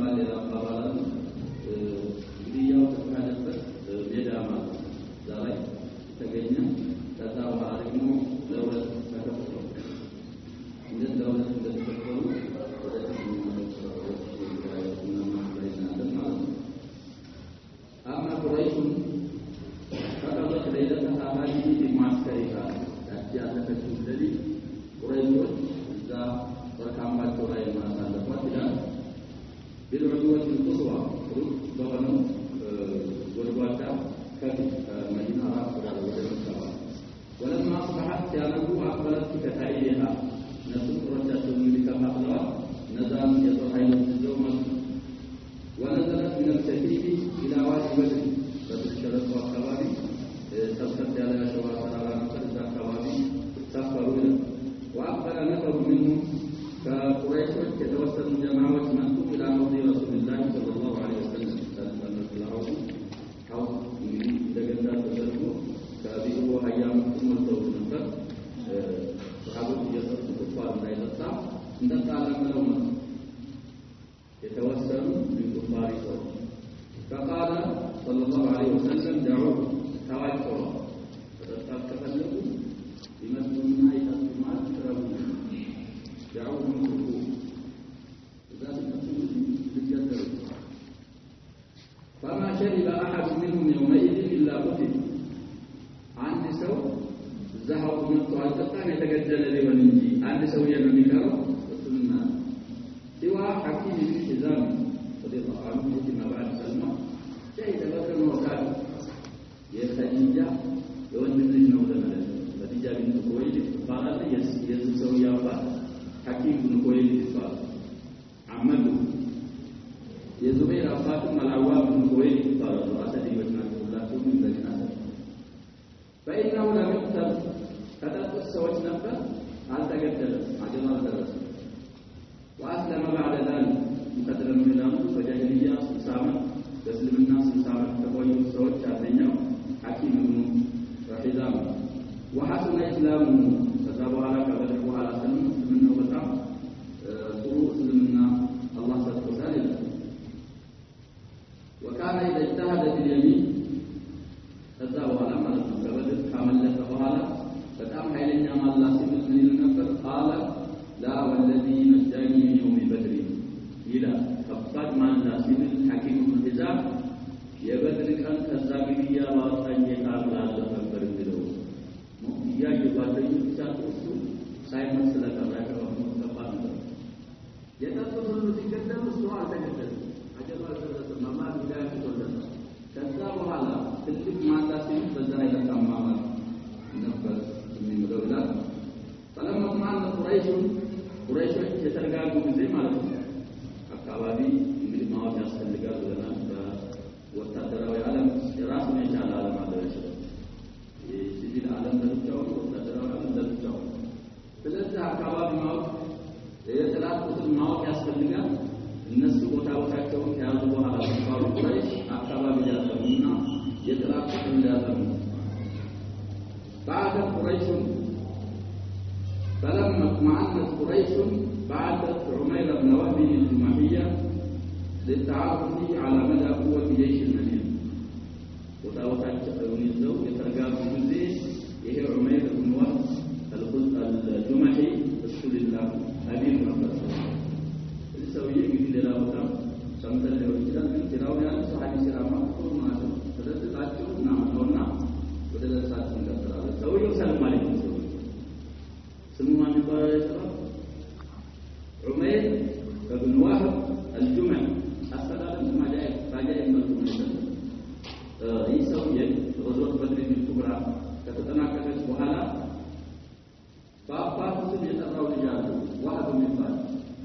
የሚባል አባባል ግድያው ተካሄደበት ሜዳ ማለት ነው። ዛሬ ተገኘ ከዛ በኋላ ደግሞ ለሁለት ተከፍሎ እንደዚህ ለሁለት እንደተከፈሉ ወደ أما قريش فقدت ليلتها هذه بمعسكرها تأتيها تكتب الذي قريش إذا ركعت ولا ما سالفت إلى بالعدوة القصوى ضمن والواقع كتب مدينة راس ولما أصبحت كانت أقبلت بكتائبها نسوق رجعت من كما نظام يتحيل الزوم ونزلت من السفينة إلى وادي بدر فتشرت الكوابي تسقط على شواطئ الأرض الكوابي سافروا وأقبل نفر منهم كقريش يتوسل جماعة منهم إلى موضع رسول الله صلى الله عليه وسلم أو دجنتا تسلموا كابيروا أيام ثم الزوج نفر صحابة يسر كفار لا يتسع نتعلم لهم يتوسل بالكفار فقال صلى الله عليه وسلم دعوه توكلوا فتتكلموا بمسلمنا يتسمع تربوا دعوه منكم ذات المسلم بالجدر فما شرب أحد منهم يومئذ إلا قتل عند سو زهروا من الطاعة يتجدل لي وننجي عند سو يمني كرم وسلمنا سوى حكيم بن حزام رضي الله عنه فيما بعد سلمى شهد بدر وكان يخديجة يوم النجم ولملك خديجة بنت خويلد قال يسوع يا أبا حكيم بن خويلد قال عمله يزبير أفاتم العوام بن خويلد قال أسد وجنة الله من بني أسد فإنه لم يقتل كتبت السوج نفسه هل تقتل عجل الدرس وأسلم بعد ذلك مقدر من الأمر فجاهلية سلسامة تسلم الناس سلسامة تقوي السوج شاذنيا حكيم بن حزام وحسن إسلامه فتابوا على كبره وعلى سلم منه وطعم سروء سلمنا الله سبحانه وتعالى وكان إذا اجتهد باليمين فتابوا على مرض كبره حمل وعلى فتام حيلنا ما الله سبحانه من النفر قال لا والذي نجاني من يوم بدر إلى فقد ما ناسب الحكيم بن حزام يبدر كان كذابية وأن يقابل على أكبر منه يا جبادي ساتوسو سايم مسألة كذا ومستقبل يتطلب تقدم السؤال تقدم أجل الله ما بدأ تقدم كذاب ولا تلك ما ناسب بدر إلى تمام نفر من دولة فلما اطمأن قريش يترجعوا بزي ما لهم أكابادي من ما وجاء سلقة لنا وتدروا العالم راس من جال العالم هذا الشيء يسجل العالم ذلك وتدروا العالم ذلك فلذا أكابادي ما يتلاقى قتل ما وجاء سلقة الناس وتاوتاكون كانوا على كفار قريش أكابادي جالهم يتلاقى قتل جالهم بعد قريش فلما اطمأنت قريش بعثت عمير بن وهب الجماحية للتعرف على مدى قوة جيش المدينة وتوتاك الزوج يترجم بجزء يهي عمير بن وهب الجماحي رسول الله أمير مكة السوية يجي له وتم سمت له وجدا من تراويا صحابي سلامة كل ما فدت تاجو نام نورنا بدل سات من كتر السوية سلام عليكم سموا من قريش عمير بن وهب الجمعي السلام ما جاء راجع من المسلمين يسوي غزوة بدر الكبرى كتتناقض بحالا بابا مسلم يتراو رجال وهب من بعد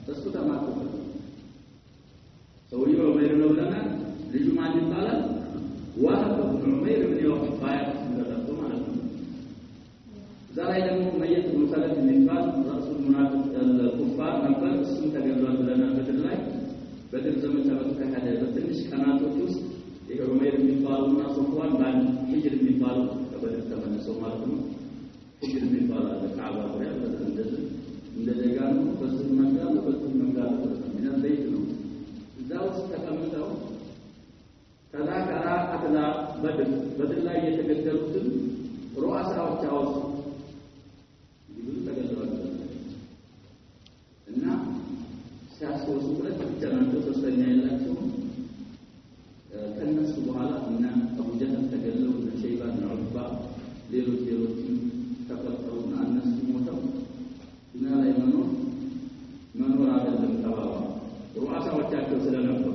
تسكت ما تقول سوي عمير بن لنا لجمعة قال وهب بن عمير بن وهب بايع من الرسول ዛሬ ደግሞ መየት ሙሰለት የሚባል ራሱ ሙናፊቅ الكفار ነበር እሱም ተገድሏል ብለናል በድር ዘመቻ በተካሄደ በትንሽ ቀናቶች ውስጥ የዑመይር የሚባሉና ሶፍዋን ባንድ ሂጅር የሚባሉ ከበድር ተመልሰው ማለት ነው ሂጅር የሚባል አለ ከአባ ዙሪያ እንደዚህ ደጋኑ በዚህ መንገድ በዚህ መንገድ ነው ምን ዘይት ነው እዛው ስለ በድር ላይ የተገደሉትን ሩአሳዎች አወሱ ብዙ ተገደሉ እና ሲያስወሱ ሁለት ብቻ ናቸው ሶስተኛ የላቸውም ከነሱ በኋላ እና አቡ ጀህል ተገደሉ ሸይባ እና ዑትባ ሌሎችም ተፈጠሩና እነሱ ሞተው እና ላይ መኖር አይደለም ተባባ ሩአሳዎቻቸው ስለነበሩ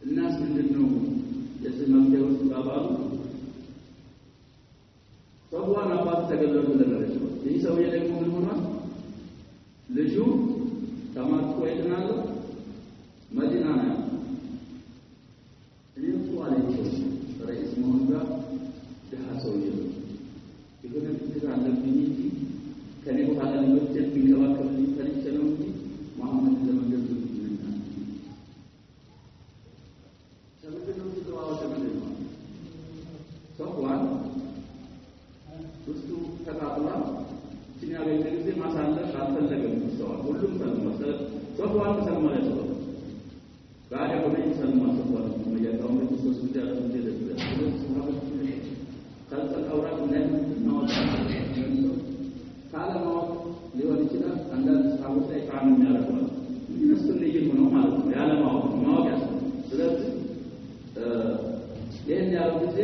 الناس ምንድነው የዚህ መፍትሄው ባባሉ ሶፍዋን አባት ተገለሉ ለነሱ ይህ ሰውዬ ደግሞ ምን ሆኗል ልጁ ተማርኮ ይድናል መዲና ነው እኔም ሷለቸው ረئيس መሆንጋ ደሃ ሰውዬ ይሁን እንግዲህ አለብኝ እንጂ ከኔ በኋላ ልጆች ቢንከባከቡልኝ ተልቼ ነው እንጂ መሐመድ ለመንገድ ሶፍዋን ውስጡ ተቃጥላ እኛ በየጊዜ ማሳለፍ አልፈለገም ሰው ሁሉም ተልሞተ ሶፍዋን ተሰማለ ሰው ጋር ወደ ሰልማን ሶፍዋን መያታው ነው ሶስት ጉዳይ ካልተቀውራት ላይ ነው ካለማው ሊሆን ይችላል አንዳንድ ሰዎች ላይ ቃም ያደርጋሉ እነሱ ልጅ ሆኖ ማለት ነው ያለማው ማወቅ ያስፈልጋል ስለዚህ ይሄን ያለው ጊዜ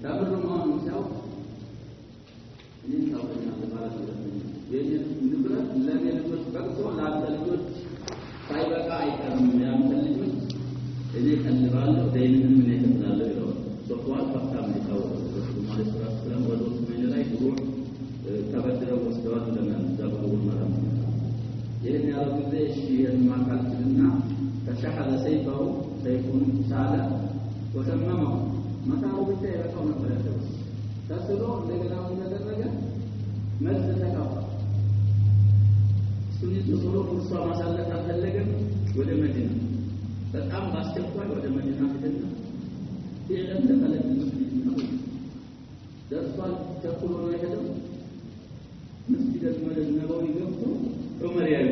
ታብሩማን ነው ይሄን ታውቀኛ ማለት ነው የኔን ንብረት ለኔልጆች በቅቶ ለአንተልጆች ሳይበቃ አይቀርም ያንተልጆች እኔ ቀልባለሁ ደይንን ምን ይከፍላለሁ ይለው ሶፍዋን ፈታም ነው ማለት ነው ወዶስ ምን ላይ ድሮ ተበድረው ወስደዋል ለማንዘበው ማለት ነው ይሄን ያለው ጊዜ እሺ የማካልትና ተሻለ ሰይፈው ሰይፉን ሳለ ወተመመው መታው ብቻ የበቃው ነበር ያለው ተስሎ እንደገና ምን ተደረገ መልስ ተቃፋ ሱኒቱ ሶሎ ቁርሷ ማሳለፍ አልፈለገም ወደ መዲና በጣም ባስቸኳይ ወደ መዲና ሄደና ይሄን ተከለከለ ነው ደርሷል ተኩሎ ነው የሄደው መስጊድ ነበዊ ገብቶ ዑመር ያዩ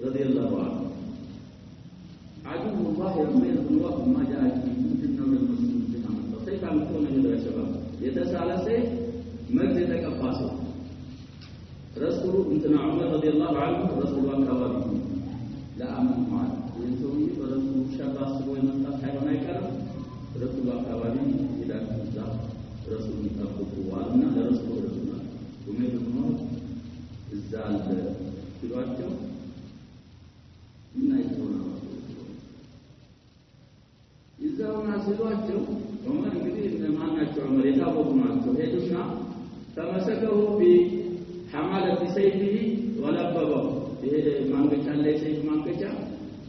ረዲየላሁ ዐንሁ عدو الله يرمي الله ما جاء من المسلمين كما سيف عمكم من الشباب يتسال سيف مجد تكفاسه رسول ابن عمر رضي الله عنه رسول الله لا امن معه يسوي رسول شباب سبوي من حيوان يكرم رسول الله الى ذا رسول الله رسول الله ومن الموت الزال ሲሏቸው እናይቶና ይዛውና ሲሏቸው ዑመር እንግዲህ ማናቸው ዑመር የታወቁ ናቸው ሄዱና ተመሰከሩ بحمالة سيفه ولببه ይሄ ማንገቻ ላይ ሰይፍ ማንገቻ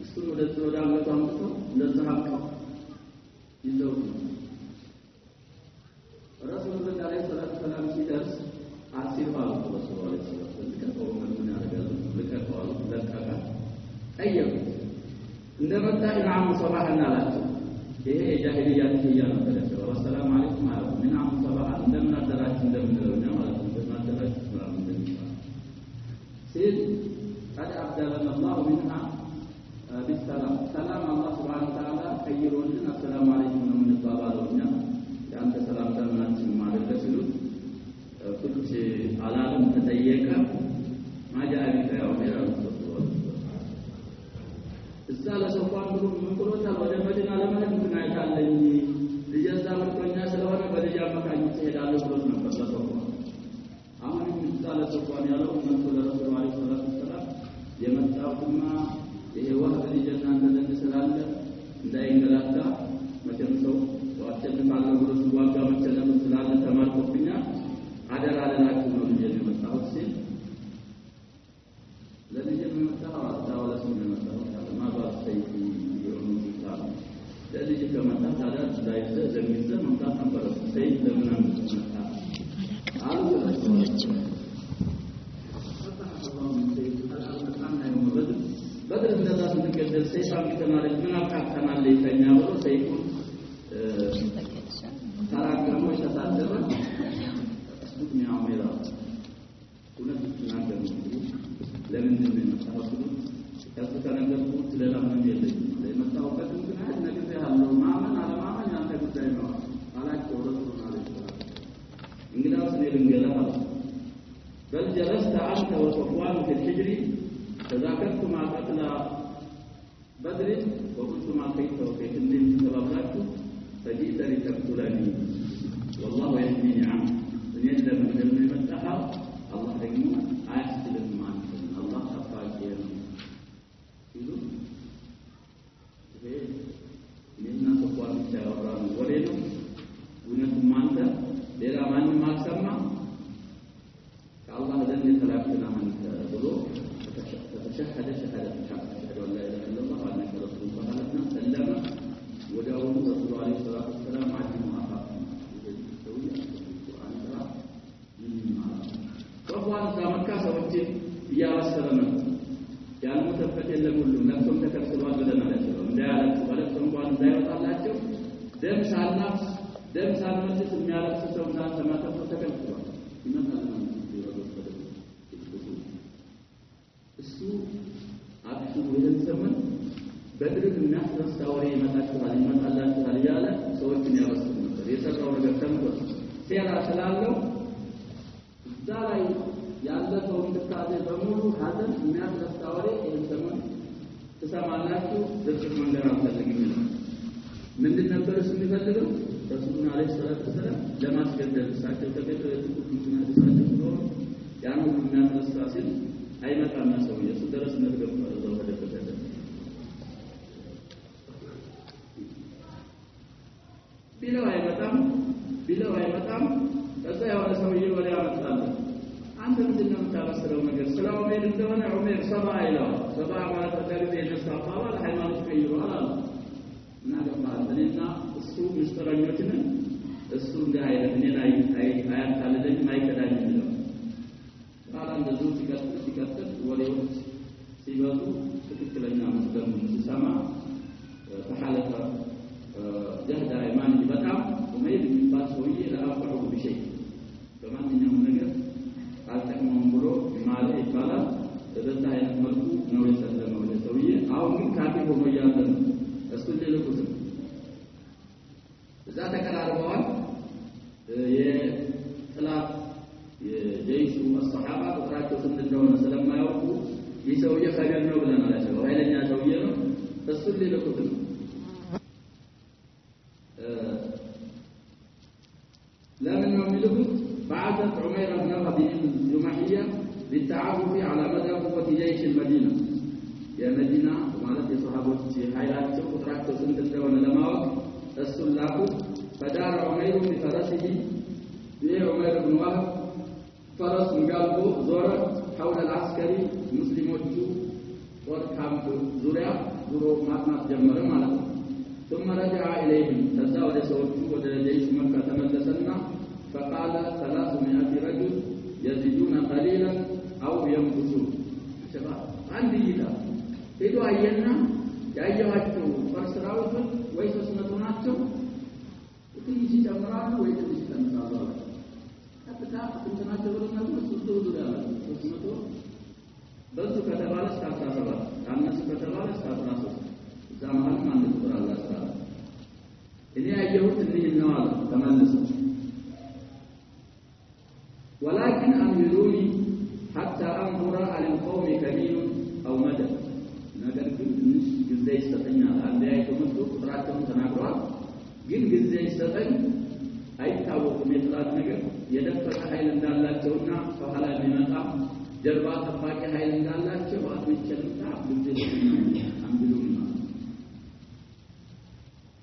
እሱን ወደ ተወዳለቱ አምጥቶ ለዛሃቀው ይዘው ረሱል ሰለላሁ ዐለይሂ ወሰለም ሲደርስ አሲባሉ ረሱል ዐለይሂ ወሰለም ከቆሙ ምን ያደርጋሉ ለከፋሉ ለካካ ጠየቁ እንደመጣ ኢማም ሶባህና አላቸው ይሄ የጃሂልያ ትያ ነበር ሰላም አለይኩም ማለት ምን አም ሶባህ እንደምን አደራችሁ እንደምንለው ነው ማለት ነው እንደማደራችሁ ማለት እንደሚባል ሲል قد أبدلنا الله منها بالسلام سلام الله سبحانه وتعالى خيرون السلام عليكم من البابالونا يعني سلام تمناتين ما لتسلو كل شيء عالم تديك ما جاء بك يا أمير الرسول السالة سوفان من قلوتها وجه مدينة لمن يمكن أن يتعلمني لجزا مركونا سلوانا بدجا مكان يتهد على قلوتنا فالسوفان أما من السالة سوفان يالله من قول الرسول عليه الصلاة والسلام የመጣውማ ይሄ ወህብ ልጅና እንደዚህ ስላለ እንዳይንገላታ መቼም ሰው ዋቸልፋለሁ ብሎ ሲዋጋ መቸለም ስላለ ተማርኮብኛ አደራ ለላችሁ ነው ልጅ የመጣሁት ሲል ለልጅ የመጣው አዳወለስ ነው የመጣው ማባስ ሰይፍ ይሁን ይላል ለልጅ ከመጣ ታዲያ ዳይዘ ዘሚዘ መምጣት ነበር ሰይፍ ለምን መጣ አሉ بدر من ذات الجدل سيفان كتنالك من أبقى ليتنيا ولو سيكون تراكم وشتاتر اسمعني عميرا كنا نتناقل لمن من التحصل كذلك نقول لنا من يلي لما توقفت بدر وقلت ما كيف وكيف إني تبغاته فجئت لتقتلني والله يهديني عنك من يدل من دم المتحى الله يجمع عايز معك الله أفاك يقول إننا سقوا بشارة ولينا ونحن ماندا ليلا مان ما سمع كالله ذن ثلاثنا من بلو فتشهد شهادة أشهد أن لا إله إلا الله وأنك رسول الله فقالتنا سلم وداود رسول عليه الصلاة والسلام علم أخاكم وأخوان مكة سوتين يا وسلم يا المتفق لكل نفسهم تكسروا بدنا لهم دايرة ولكم قالوا دايرة الله دم سالناس دم سالناس سميالك سوسان سما تكسروا إنما እሱ አጥቶ ወይም ዘመን በድርግ የሚያስረሳ ወሬ ይመጣላችኋል እያለ ሰዎችን ያወስድ ነበር። የሰራው ነገር ተንኮል ሴራ ስላለው እዛ ላይ ያለ ሰው እንድታዘ በሙሉ ሀዘን የሚያስረሳ ወሬ ይህን ዘመን ትሰማላችሁ። ድርቅ መንገር አልፈልግም ይላል። ምንድን ነበር እሱ የሚፈልገው? ረሱሉን ዓለይሂ ሰላቱ ወሰላም ለማስገደል እሳቸው ተገደሉ የትኩትና እሳቸው ስለሆኑ ያን ሁሉ የሚያስረሳ ሲል አይመጣና ሰው ኢየሱስ ድረስ መድገም ነው ወደተደረገ ቢለው አይመጣም ከዛ ያው ሰውዬ ወደ ያመጣል አንተ ምንድነው የምታበስረው ነገር ስለ ዑመር እንደሆነ ዑመር ሰባ ይላል ሰባ ማለት ተቀርቤ ነሳፋው ሃይማኖት ቀይሯል አለ እና ገባለና እሱ ምስጥረኞች ነን እሱ እንደ አይነት እኔ ላይ አያታለኝ አይከዳኝ ነው እንደዚህ ሲቀጥል ወሬዎች ሲበዙ ትክክለኛ መስለም ሲሰማ ተሐለፈ ጀህዳ ኢማን በጣም ዑመይር የሚባል ሰውዬ ለአፈሩ በሸይ በማንኛውም ነገር አልጠቅመውም ብሎ ማለት ይባላል። በዛ አይነት መልኩ ነው የሰለመው ለሰውዬ። አሁን ግን ካፊር ሆኖ እያለ ነው እሱ ሊልኩት እዛ ተቀራርበዋል። የጥላት የጀይሹ الصحابه ቁጥራቸው ስንት እንደሆነ ስለማያውቁ ይሰውዬ ኸይር ነው ብለን አላቸው። ኃይለኛ ሰውዬ ነው እሱ ሊልኩት ነው። لمن يملكه بعثت عمير بن ربيع الجمحية للتعرف على مدى قوة جيش المدينة يا مدينة ومالت صحابة حيات قطرات سنت الدولة لماوك السلاك فدار عمير بفرسه عمير بن وهب فرس مقالبه زورت حول العسكري مسلموቹ ወርካምፕ ዙሪያ ዙሮ ማጥናት ጀመረ ማለት ነው። ثم رجع إليهم تزاوج سوቹ ወደ جيش مكة ተመለሰና فقال 300 رجل يزيدون قليلا أو ينقصون شباب አንድ ይላ ሄዶ አየና ያያቸው ፈርስራውት ወይ 300 ናቸው ትንሽ ይጨምራሉ ወይ ትንሽ ይቀንሳሉ አጥታ እንትናቸው ብለናል እሱ ዙሪያ 300 በሱ ከተባለ 17 ካነሱ ከተባለ 13 ዛማን ማን ቁጥር አላስራ እኔ ያየሁት እንዲህ ነው አለ ተመለሰ ولكن أمهلوني حتى أنظر على القوم كبير أو مدى ነገር ግን ትንሽ ጊዜ ይሰጠኛል አንዴ አይተመጡ ቁጥራቸውን ተናግሯል ግን ጊዜ ይሰጠኝ አይታወቅም የጥላት ነገር የደፈቀ ኃይል እንዳላቸውና ከኋላ የሚመጣ ጀርባ ጠባቂ ኃይል እንዳላቸው አጥብጨንታ ጊዜ አምብሉኝ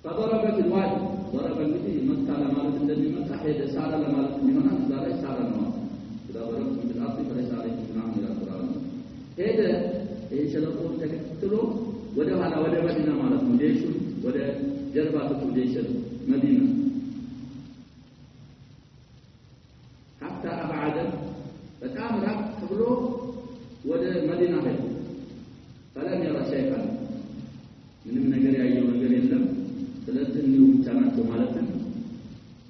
فضربت الوادي ضرب الذي مكة لمالت الذي مكة حيث سار لمالت من هنا لا سار لمالت إذا ضربتم بالأرض فليس عليكم جناح إلى القرآن هذا يشلقون تكتلوا ودهنا وده مدينة مالت جيش وده جربات جيش مدينة حتى أبعد فكامل قبله وده مدينة فلم يرى شيئا من نجر أيه نجر يلم ስለዚህ ነው ብቻናቸው ማለትን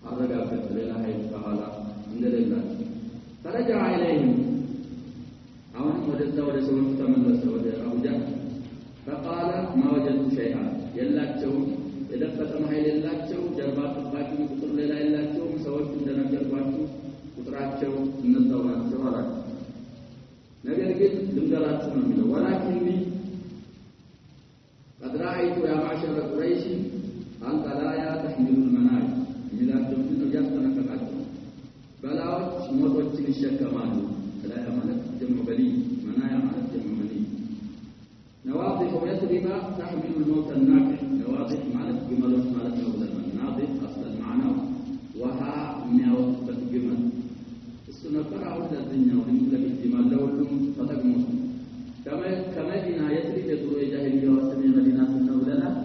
አረጋግጥ ሌላ ኃይል በኋላ እንደሌላ ተረጃ አይለይም አሁን ወደ ሰዎች ተመለሰ ወደ አቡጃ فقال ما وجدت شيئا የላቸው የደፈጠ ኃይል የላቸው ጀርባ ጥባቂ ቁጥር ሌላ የላቸው ሰዎች እንደነገርኳችሁ ቁጥራቸው እነዛው ናቸው አላቸው ነገር ግን ልንገራችሁ ነው የሚለው ወላኪኒ قد رأيت يا معشر قريش القلايا تحمل المنايا ሚላቸው ነው ያስተነከራቸው በላዎች ሞቶችን ይሸከማሉ ከላይ ማለት ጀምሮ በሊ መናያ ማለት ጀምሮ መኒ نواضح يثرب تحمل الموت الناقع نواضح ማለት ግመሎች ማለት ነው ብለናል ናዲህ اصل المعنى وها የሚያወጡበት ግመል እሱ ነበር አሁን ለዚህኛው ለግመል ለሁሉም ተጠቅሞ ከመዲና የትሪክ የድሮ የጃሂልያ ወሰን የመዲና ነው ብለናል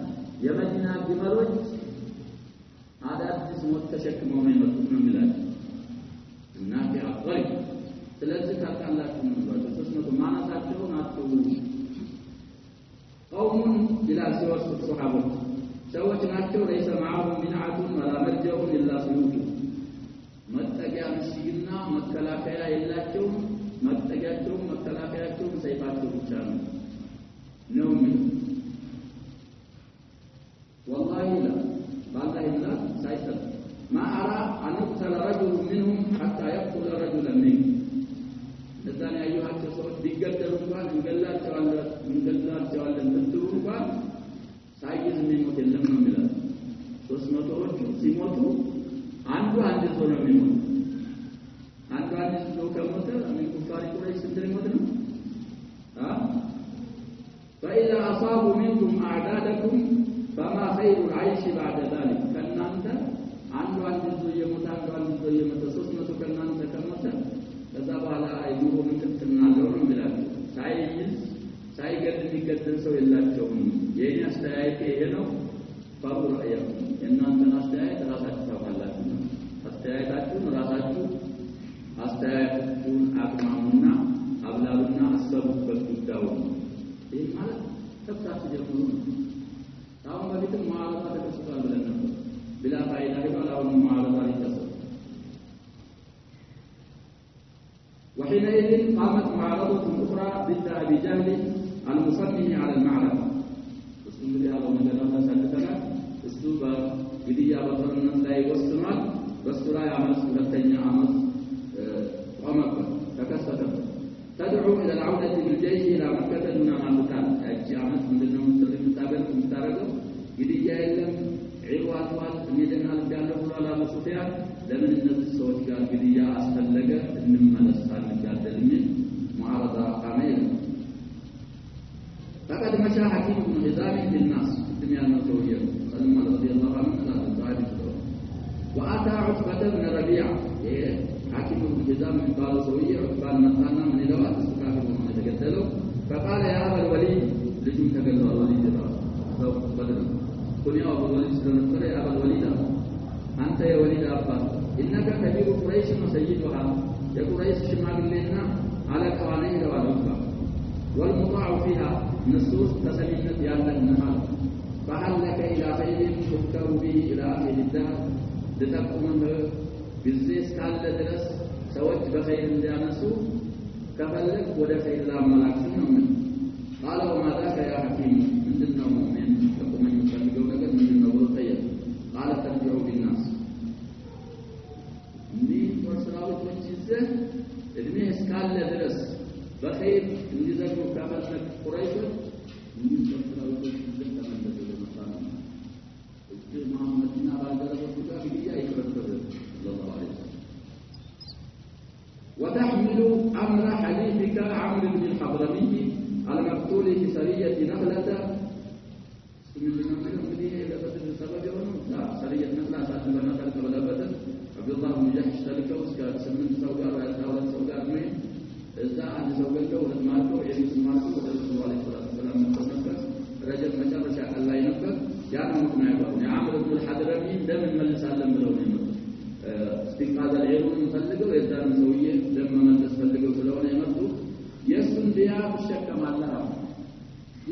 የመዲና ግመሎች አዳዲስ ሞት ተሸክመው ነው የመጡት ነው የሚላል እና ቢአጥሪ ስለዚህ ታውቃላችሁ ነው ተስመቱ ማናታቸው ናቸው قوم الى سوس الصحابه ሰዎች ናቸው ليس معهم بنعة ولا مرجع الا سيوف መጠጊያ ምሽግና መከላከያ የላቸው መጠጊያቸው መከላከያቸው ሰይፋቸው ብቻ ነው والله لا بالله لا سيطر ما أرى أن يقتل رجل منهم حتى يقتل رجلا منهم لذلك أيها التصوت بيقدروا قال من قلات جوال تبتروا قال سايز من موت اللهم ملال تسمتوه سيموتوا عنده صنع من موت عنده صنع كموت من كفار قريش سنتر موتنا فإذا أصابوا منكم أعدادكم فما خير العيش بعد ذلك كنانت عنده يموت عنده يموت سسمة كنانت كموت كذا على أيوه من كتنا لون بلاد سايقد نقدر سوي الله جون يعني أستعيك هنا فابور أيام إن أنت أستعيك راسك تفعله أستعيك أكون راسك أستعيكون أكمامنا أبلغنا السبب بالدعوة إيه ماله تبصر تجربون ታውን በፊት ማዕረፋ ተከስቷል ብለን ነበር بلا فائده ባላው ማዕረፋ ይተሰብ وحينئذ قامت معارضة أخرى ضد أبي جهل المصمم على المعركة اسم هذا مجال سالتنا اسلوب ግድያ በጦርነት ላይ ወስኗል በሱራ ያመስ ሁለተኛ አመት ቆመበት ተከሰተበት تدعو إلى العودة بالجيش إلى مكة دون ما مكان أجي عمد من دونه مستقيم مستارجه يدي جاهلم عوات ميدنا الجالة ولا مسوفيا لمن الناس الصوت قال قديا أستلقى إنما نسخان الجالة لمن معارضة قامية فقد مشى حكيم بن حزام بالناس في الدنيا المسوية سلم رضي الله عنه لا تنصاعد وأتى عتبة بن ربيع حكيم بن حزام من قال سوية عتبة المطانة من الوقت استكافر من يتقتلوا فقال يا أبا الوليد لجم تقلوا الوليد سوف بدل قل يا أبا الوليد سلم يا أبا الوليد أنت يا وليد أبا إنك كبير قريش وسيدها يا قريش شمال لنا على قوانين والعتبة والمطاع فيها نصوص تسليمة يالله النهار فهل لك إلى خير تذكر به إلى آخر الدهر لتقوم بالزيس كالله درس سوت بخير لأنسو كفلك ولا خير لا ملاك سنومن قال وما ذاك يا حكيم من دنه مؤمن تقوم من يسلقوا لك من دنه بلطية قال ترجعوا بالناس من ورسلاوة وجزة ادميه سكالله درس بخير اللي ذكروا كفلك قريش من ورسلاوة وجزة تمنى محمد بن عبد الله صلى الله عليه وسلم وتحمل أمر حليفك عمرو بن الحضرمي المقتول في سرية نخلة من المدينة إلى بدر السبب لا سرية نخلة ساعة نخلة قبل بدر عبد الله بن جحش ذلك وسكا سمن سوقا ولا سوقا من إذا عند سوقا ولد ماركو يجلس ماركو ورسول الله صلى الله عليه وسلم متنفس رجل مشرش الله ينفس جاءنا مقنعه عمرو بن الحضرمي دم الملس علم بلونه استنقاذ العلم يفلقوا يزدان سويه لما من تسفلقوا سلونه يمرضوا يسن بيا بالشكم الله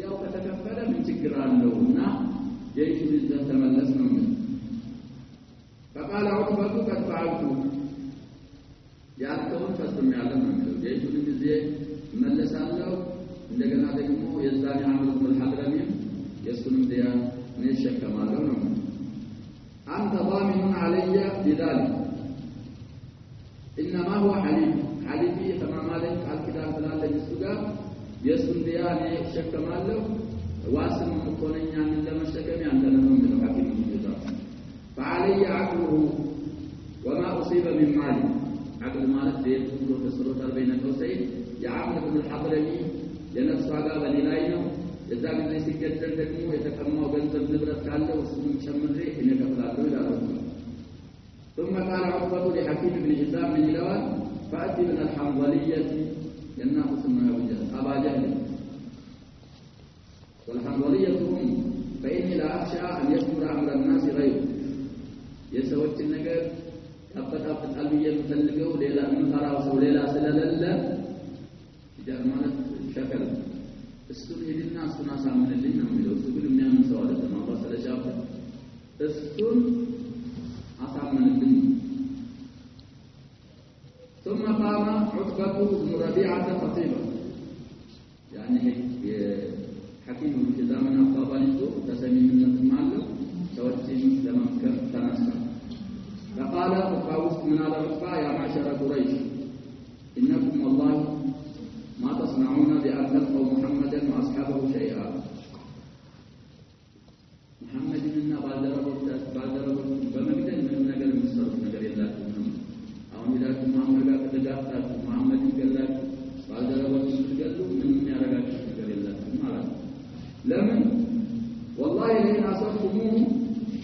ياو كتكفل من تكران لونا جيش بالذات تملسنا منه فقال عقبة قد فعلت يعرفون فاستم يعلم منه جيش بالذات ملس الله عندنا دقمو يزدان عمرو بن الحضرمي يسن بيا من الشكم الله أنت ضامن علي بذلك إنما هو حليفي تمام عليك الكتاب فلان لجسودا يسن دياني شك ماله واسم مكوني عقله وما أصيب من مال عقل مالك دير كله تسرط بين قوسين يعمل بن الحضرمي ينفس عقاب للاينه إذا كان يسجد ደግሞ የተቀማው ገንዘብ ንብረት ካለ እሱን ጨምሬ እኔ ከፍላለሁ ይላል ثم قال عقبة لحكيم بن حزام من لوان فأتي من الحنظلية ينافس ما يوجد أبا جهل والحنظلية هم فإني لا أخشى أن يصدر أمر الناس غيره يسوت النجار أبقى قلبي يمتلقه ليلا أمطر وليلا سلالة جرمانة شكل السنة للناس ناس عمل لنا من السنة من يوم سوالة ما وصل شافه السنة أعمل لنا ثم قام عتبة بن ربيعة خطيبا يعني حكيم بن حزام أخبرته تسمي من المال توجه لمن تنسى فقال فقاوس من على عتبة يا معشر قريش إنكم والله ما تصنعون بأن تلقوا محمدا وأصحابه شيئا محمد منا بادروا بمجد من نجر مصر نجر الله أو نجاكم محمد قد محمد قال لك بادروا قالوا من يرجع نجر الله لمن والله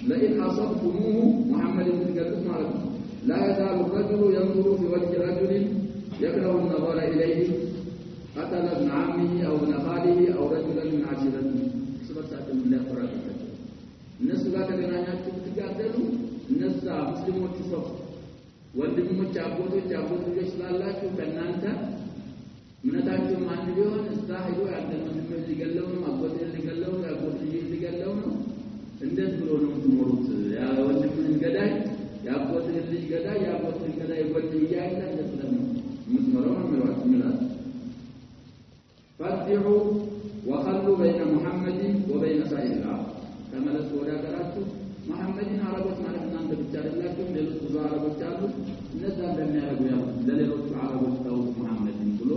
لئن أصبتموه محمد قال لكم لا يزال الرجل ينظر في وجه رجل يكره النظر إليه قتل ابن عمه أو ابن خاله أو رجلا من عشيرته سبحانه الله فرقه الناس لا تجنانياتكم تقاتلوا الناس مسلمون تصف ወንድሞች አጎቶች ልጆች ስላላችሁ ከናንተ ምንታችሁ ማን ቢሆን እዛ ሄዶ ያንተን ወንድም ሊገለው ነው አጎት ሊገለው ነው አጎት ሊገለው ነው እንዴት ብሎ ነው ትሞሩት ያ ወንድምን ገዳይ ያጎት ልጅ ገዳይ ያጎት ገዳይ ወንድ ይያይና እንደተለም ምትመረው ነው ምላት فاتحوا وخلوا بين محمد وبين سائر العرب كما لسوا ذكرت محمد عربت ማለት እናንተ ብቻ አይደላችሁ ሌሎች ብዙ አረቦች አሉ እነዛ እንደሚያደርጉ ያው ለሌሎች አረቦች ተው محمدን ብሎ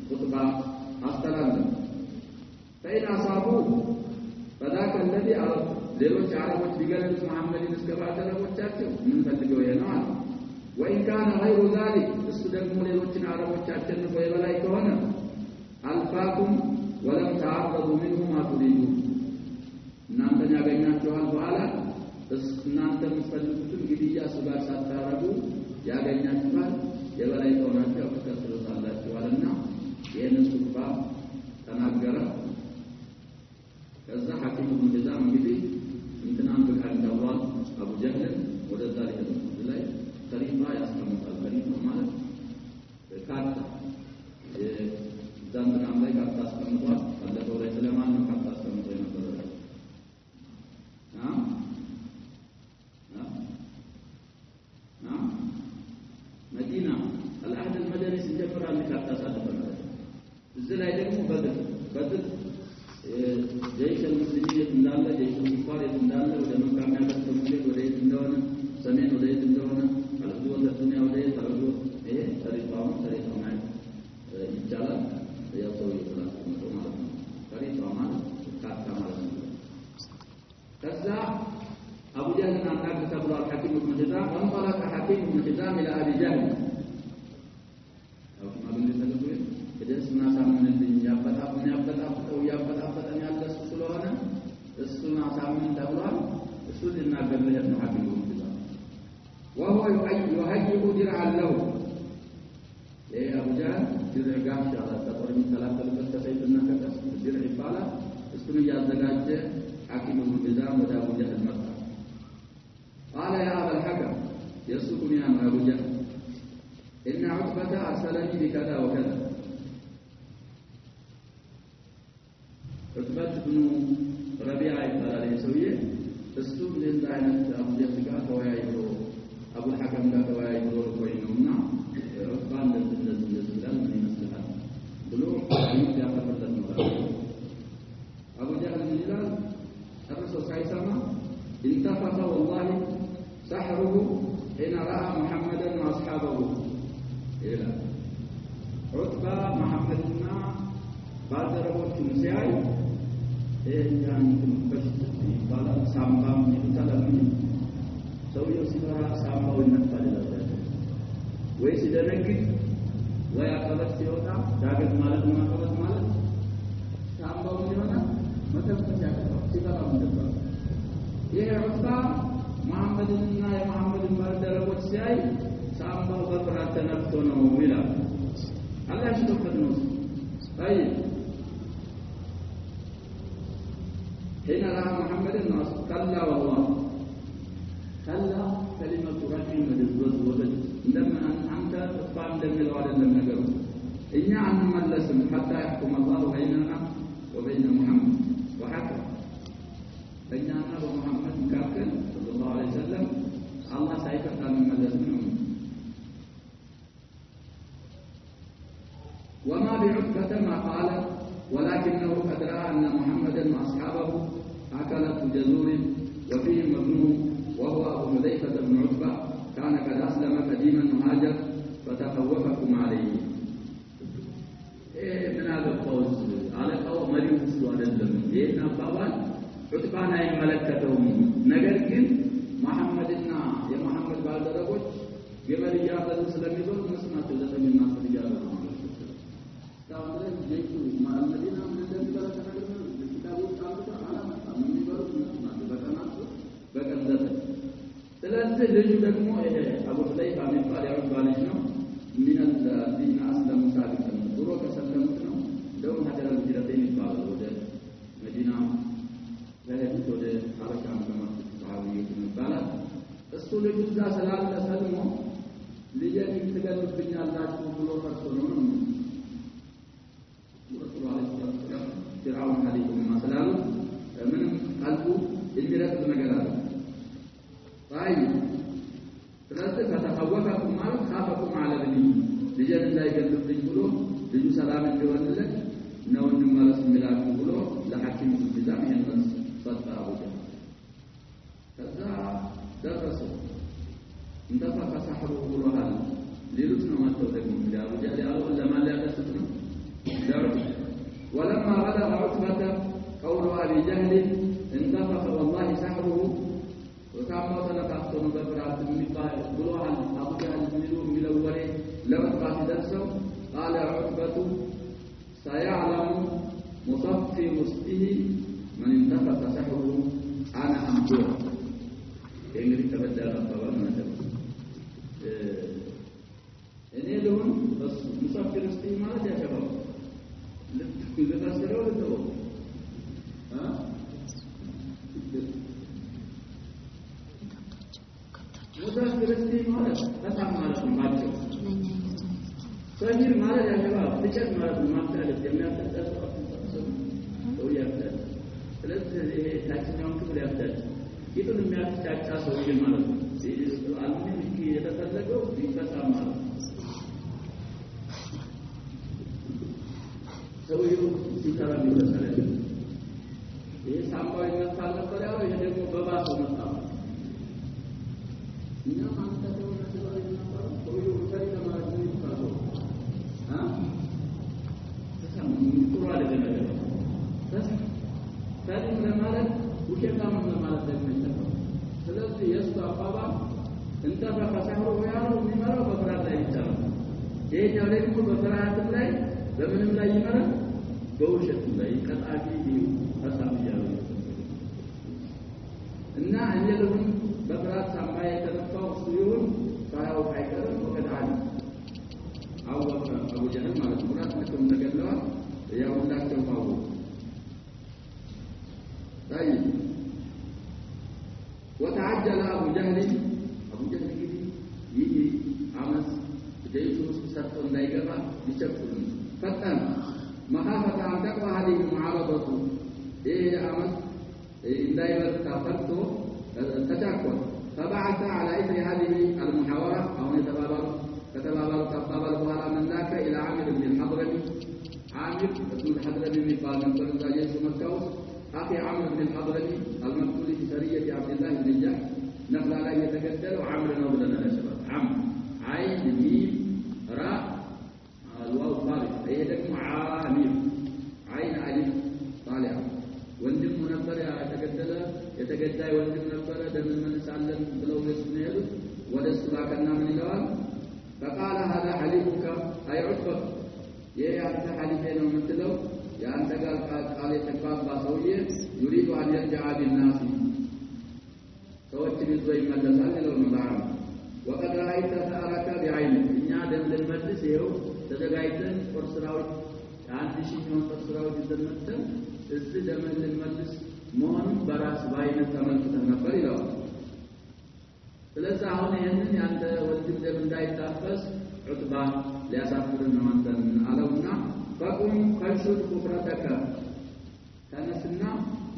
ኹጥባ አስተላለፈ فإن أصابوه فذاك الذي عرف ሌሎች አረቦች ቢገሉት محمدን እስከባደረቦቻቸው ምን ፈልገው ይሆናል وإن كان غير ذلك እሱ ደግሞ ሌሎችን አረቦች አሸንፎ የበላይ ከሆነ ألفاكم ولم تعرضوا منه ما تريدون እናንተን ያገኛችኋል በኋላ እናንተ የምትፈልጉትን ግድያ ስጋት ሳታረጉ ያገኛችኋል የበላይ ተሆናችሁ ተከትሉታላችኋልና ይህንን ሱባ ተናገረ ከዛ ሐኪም ብን ሂዛም እንግዲህ እንትናን በካንታዋል አቡ ጀህል ወደዛ ሊሄዱ ላይ ተሪማ ያስቀምጣል ተሪማ ማለት ካርታ ዛንተናም ላይ ካርታ አስቀምጧል አለፈው ላይ ስለማን ነው ካርታ አስቀምጦ የነበረው مدينة العهد المدني سنجبر على كارتا سادفنا الزل عيدهم بدر جيش المسلمين يتندالة جيش الكفار يتندالة ودمن كامل يتندالة وديت اندونا سمين وديت اندونا على الدول الدنيا وديت على الدول طريقهم يجعل يصوي الثلاث مطمئن طريقهم كارتا مالهم كذا أبو جهل أنك تبرأ الحكيم بن حزام وانطلق حكيم بن حزام إلى أبي جهل أو كما قلت لكم إذا سمعنا سامن الدنيا يابت أن يالس سلوهنا السنة سامن تبرأ السنة ناقل له ابن حكيم بن حزام وهو يهيئ درعا له إيه أبو جهل درع قامش على التطور من ثلاثة لبسة النكتة درع فعلا السنة يازدقاج حكيم بن حزام ودا أبو جهل مكة قال يا أبا الحكم يسكني أنا أبو جهل إن عتبة أرسلني بكذا وكذا عتبة بن ربيعة قال لي سوية السوق للدعاء أبو جهل قال فوايبه أبو الحكم قال فوايبه وينهمنا عتبان للزلزال من مسلحة بلوغ عيد يا فرد المبارك أبو جهل بن هلال الرسول صلى الله عليه وسلم انتفض والله سحره حين رأى محمدا وأصحابه إلى عتبة محمدنا بادروا تمسياي يعني بس قال سامبام يتكلم ሰውየው ሲፈራ ሳምባው ይነፋል ይላል ወይ ሲደነግጥ ወይ አቀበት ሲወጣ ዳገት ማለት ነው አቀበት ማለት ሳምባው ይሆናል መተንፈስ ያቀረው ሲፈራ እንደዛ ይሄ ዑትባ መሐመድንና የመሐመድን ባልደረቦች ሲያይ ሳምባው በፍርሃት ተነፍቶ ነው ይላል አላህ ሽቶፈት ነው አይ حين رأى محمد الناس كلا والله كلا كلمة رجل مجزوز وزج لما أنت تفعل دم الوالد لم نقره إن عن ملسم حتى يحكم الله بيننا وبين محمد وحكم بيننا ومحمد كافر صلى الله عليه وسلم الله سيكفر من ملسم وما بعتبة ما قال ولكنه قد رأى أن محمدا وأصحابه أكلت جزور وفيه مجنون وهو أبو حذيفة بن عتبة كان قد أسلم قديما مهاجر فتخوفكم عليه من هذا الفوز على قوم مريض سؤال الدم نبوان عتبانا يملكتهم نجركن محمدنا يا محمد بعد ربوش يمريا بالسلام يقول نسمع تلتم الناس رجالا تعالى جيتوا مع المدينة من الذي بلغ نجرنا الكتاب الثابت على من يبرز نسمع بكناس بكنزة ثلاثة لجو دكمو أبو حذيفة من قال يعود بالجنة من الذين أسلموا سابقا دروك سلمتنا دوم هجر الهجرتين قال وجه مدينة ذهب وجه حركة كما صحابية من قال السول جزء سلام تسلمه لجل تقلب الدنيا الله تقول فرسولون رسول الله صلى الله عليه وسلم فرعون حديث ما سلام من قلبه الجرات بمجالاته طيب ثلاثة فتخوفكم مالك خافكم على بني لجل لا يقلب الجلوه لجو سلام الجوان لك نون مالس ملاك الجلوه لحكيم الزام ينغس صدق أبو جهل كذا درسوا انتفق سحره قلوها ليرسنا ما تودكم يا أبو جهل أول لما لا تستطيع ولما بلغ عتبة قول أبي جهل انتفق والله سحره وكما تلقى بفرات من قلوها أبو جهل من الأول لو قات درسه قال عتبة سيعلم مصفي وسطه من انتفق سحره أنا أمجوه ينجري تبدأ الطبع من أجل إنه لهم بس مصفي وسطه ما رجع شباب لتفسره للدوام مصفي وسطه ما رجع فتح ما رجع ما رجع سجل ما رجع شباب تجد ما رجع ما تعرف جميع تجد ሰው ያፈል ስለዚህ ታችኛው ክፍል ያፈል ይቱን የሚያስጫጫ ሰው ማለት ነው አልሙኒም የተፈለገው ቢፈታም ማለት ሰውየው ሲሰራ ቢወሰለ ይሄ ሳምባዊ መጣል ነበር ያው ይሄ ደግሞ በባሰው መጣ እና አንተ ደግሞ ነበር ሰውየው ፈሪዳ ማለት ነው ይባላል ተሰሙ ጥሩ አይደለም ታዲያ ለማለት ውሸታም ለማለት ደግሞ ይችላል ስለዚህ የሱ አባባል እንተፈ ፈሳሁ ያለው የሚመራው በፍርሃት ላይ ይቻላል ይሄኛው ደግሞ በፍርሃት ላይ በምንም ላይ ይመራል በውሸት ላይ ቀጣፊ ሐሳብ ያለው እና እየለሁን በፍርሃት ሳምባ የተነፋው ሲሆን ሳያው አይቀርም ወከዳል አወቀ አቡ ጀህል ማለት ነው ሁላችንም ተገለዋል ያው ሁላቸው ባው طيب وتعجل أبو جهل يجي عمس جيشه ستون لا يقرأ يشكل فتن مخافة أن تقوى هذه المعارضة إيه عمس إن دائما تفرته تشكل فبعث على إثر هذه المحاورة أو تتبابر بها من ذاك إلى عامر بن الحضرمي عامر بن الحضرمي قال من قرن جيش مكة أخي عمرو بن الحضرمي المقتول في سرية عبد الله بن جحش نقل على يتقدر وعمر نوبلنا يا شباب عمرو عين ميم راء الواو طالب أي دكم عامر عين ألف طالع والدم منبر يتقدر የተገዳይ ወንድም ነበረ ደም እንመልሳለን ብለው ይስነሉ ወደሱ ላከና ምን ይለዋል فقال هذا حليفك اي عتبك يا انت حليفه ነው የምትለው ያንተ ጋር ቃል የተግባባ ሰውዬ يريد ان يرجع بالناس ሰዎችን ይዞ ይመለሳል ይለው ነው وقد رايت ثارك بعينك እኛ ደም ልንመልስ ይኸው ተዘጋጅተን ቁርስራው አንድ ሺህ ነው ቁርስራው ይዘመተን እዚህ ደም ልንመልስ መሆኑን በራስ ባይነት ተመልክተን ነበር ይላል ስለዚህ አሁን ይሄንን ያንተ ወንድም ደም እንዳይታፈስ ዑትባ ሊያሳፍርን ነው አንተን አለውና ፈቁም ፈንሹድ ኩፍረተከ ተነስና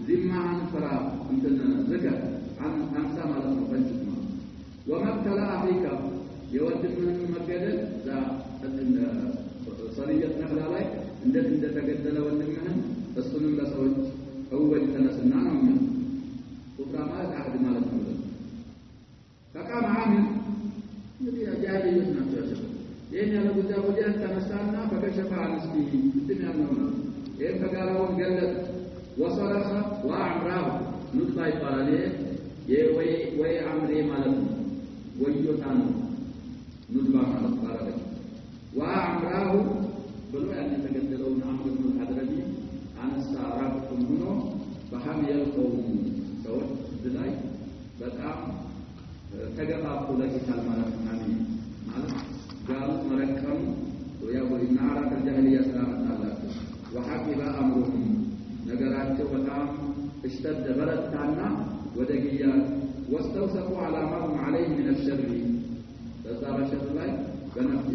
ዚማን ፍራ እንትን ዝከር አንሳ ማለት ነው ፈንሹድ ነው ወመክተላ አፍሪካ የወንድምህን መገደል ዛ እንደ ሰሪየት ነህላ ላይ እንደተገደለ ወንድምህን እሱንም ለሰዎች እወጅ ተነስና ነው የሚለው ኩፍራ ማለት አህድ ማለት ነው فقام عامر يدي جاهلية نفسه لأن هذا بجاء تنسانا فكشف عن اسمه الدنيا منه إيه فقالوا قلت وصرخ وعمراه نطبع الفراليه وي عمري مالكم ويوتانو نطبع على الفراليه وعمراه بلو أن يتقدلون عمر بن الحضرمي عن استعراضكم هنا فحمي القوم سوى الدلاي بقام ተገባቡ ለቂታል ማለት ነው ማለት ጋር መረከም ወያው ኢናራ ተጀህሊያ ሰላምታላችሁ ወሐቂባ አምሩሁም ነገራቸው በጣም እሽተደ በረታና ወደ ግያ ወስተውሰቁ አላማሁም عليه من الشر በዛበሸር ላይ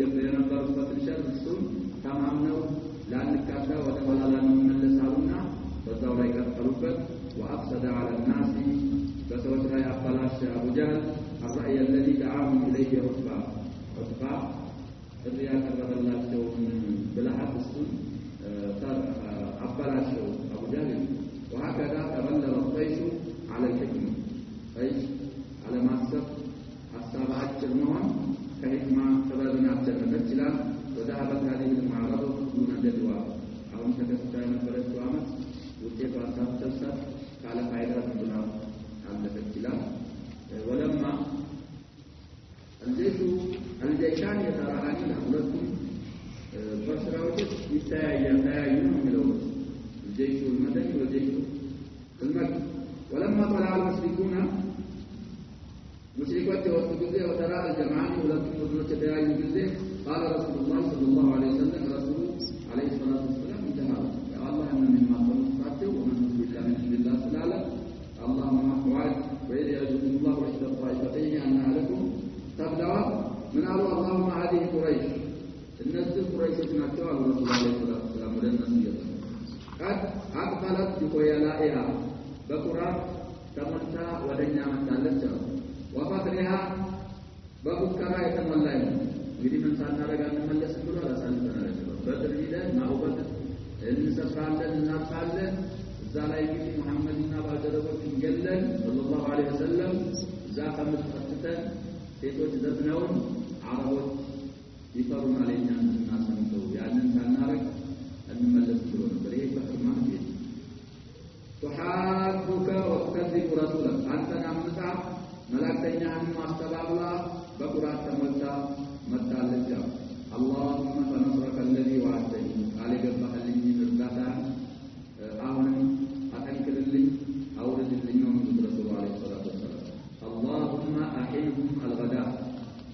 የነበሩበት ሸር እሱም ተማምነው ላንካዳ ወደ ኋላ መመለሳሉና በዛው ላይ ቀጠሉበት وافسد على الناس በሰዎች ላይ አባላሽ አቡ ጀህል الرأي الذي دعاهم إليه عتبة الرياء كربلاته بلحظ السن عبالاته أبو جهل وهكذا تبلغ الطيش على الحكمة طيش على ما السبب السابعة الشرمون كحكمة تبادنا الجنة الجلال وذهبت هذه المعارضة دون جدوى أو انتكستها من فرد وامس وكيف أصاب تلسل قال فائدات دون عملة الجلال ولما الجيشان يتراءان لكم فسراوت يتايون من الجيش المدني والجيش المكي ولما طلع المشركون مشركات وتجزئ وترى الجمعان ولكم مدنة تايون جزئ قال رسول الله صلى الله عليه وسلم رسول عليه الصلاة والسلام انتهى يا الله أن مما صنعته ومن بالله من عند الله تعالى اللهم أحوال وإذ يجب الله إحدى الطائفتين أنها لكم تبدأ من اللهم هذه قريش الناس قريش ناتوا على رسول الله صلى الله عليه وسلم وللنسية قد أقبلت بخيلائها بقرآن تمتع ودنيا متعلجة وفضلها ببكرة يتملين يريد من سالنا رجال نملس كله على سالنا رجال بدر جدا ما هو بدر النساء فعلا الناس فعلا زالي محمد بن عبد الله صلى الله عليه وسلم ذاك متفتتا ሴቶች ዘፍነውን አረቦች ይፈሩን አለኛ እናሰምተው ያንን ሳናረግ እንመለስ ብሎ ነበር ይሄ በፍርማ ነው ተሐዱከ ወከذب رسولك አንተና አምጣ መላእክተኛህን ማስተባብላ በቁርአን ተመታ መጣለች اللهم فنصرك الذي وعدتني ቃል ገባህልኝ እርዳታ አሁንም አጠንክርልኝ አውርድልኝ ነው ረሱል አለይሂ ሰላቱ ወሰለም اللهم احيهم الغداء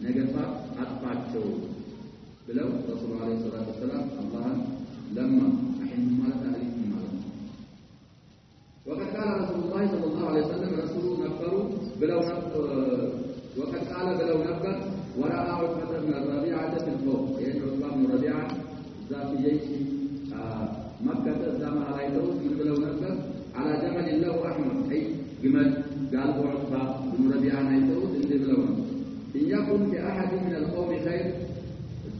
نجفا اطفاቸው ብለው ረሱል አለይሂ ሰላቱ ወሰለም አላህ لما احيهم ማለት አለይሂም ማለት وقد قال رسول الله صلى الله عليه وسلم رسول نبروا بلو وقد قال بلو نبر وراء عتبة بن ربيعة في الفوق يعني عتبة بن ربيعة ذات جيش مكة الزمان على يدوس من بلو نبر على جمل له أحمر أي جمل قال عتبة بن ربيعة يدوس اللي بلو نبر إن يكن لأحد من القوم خير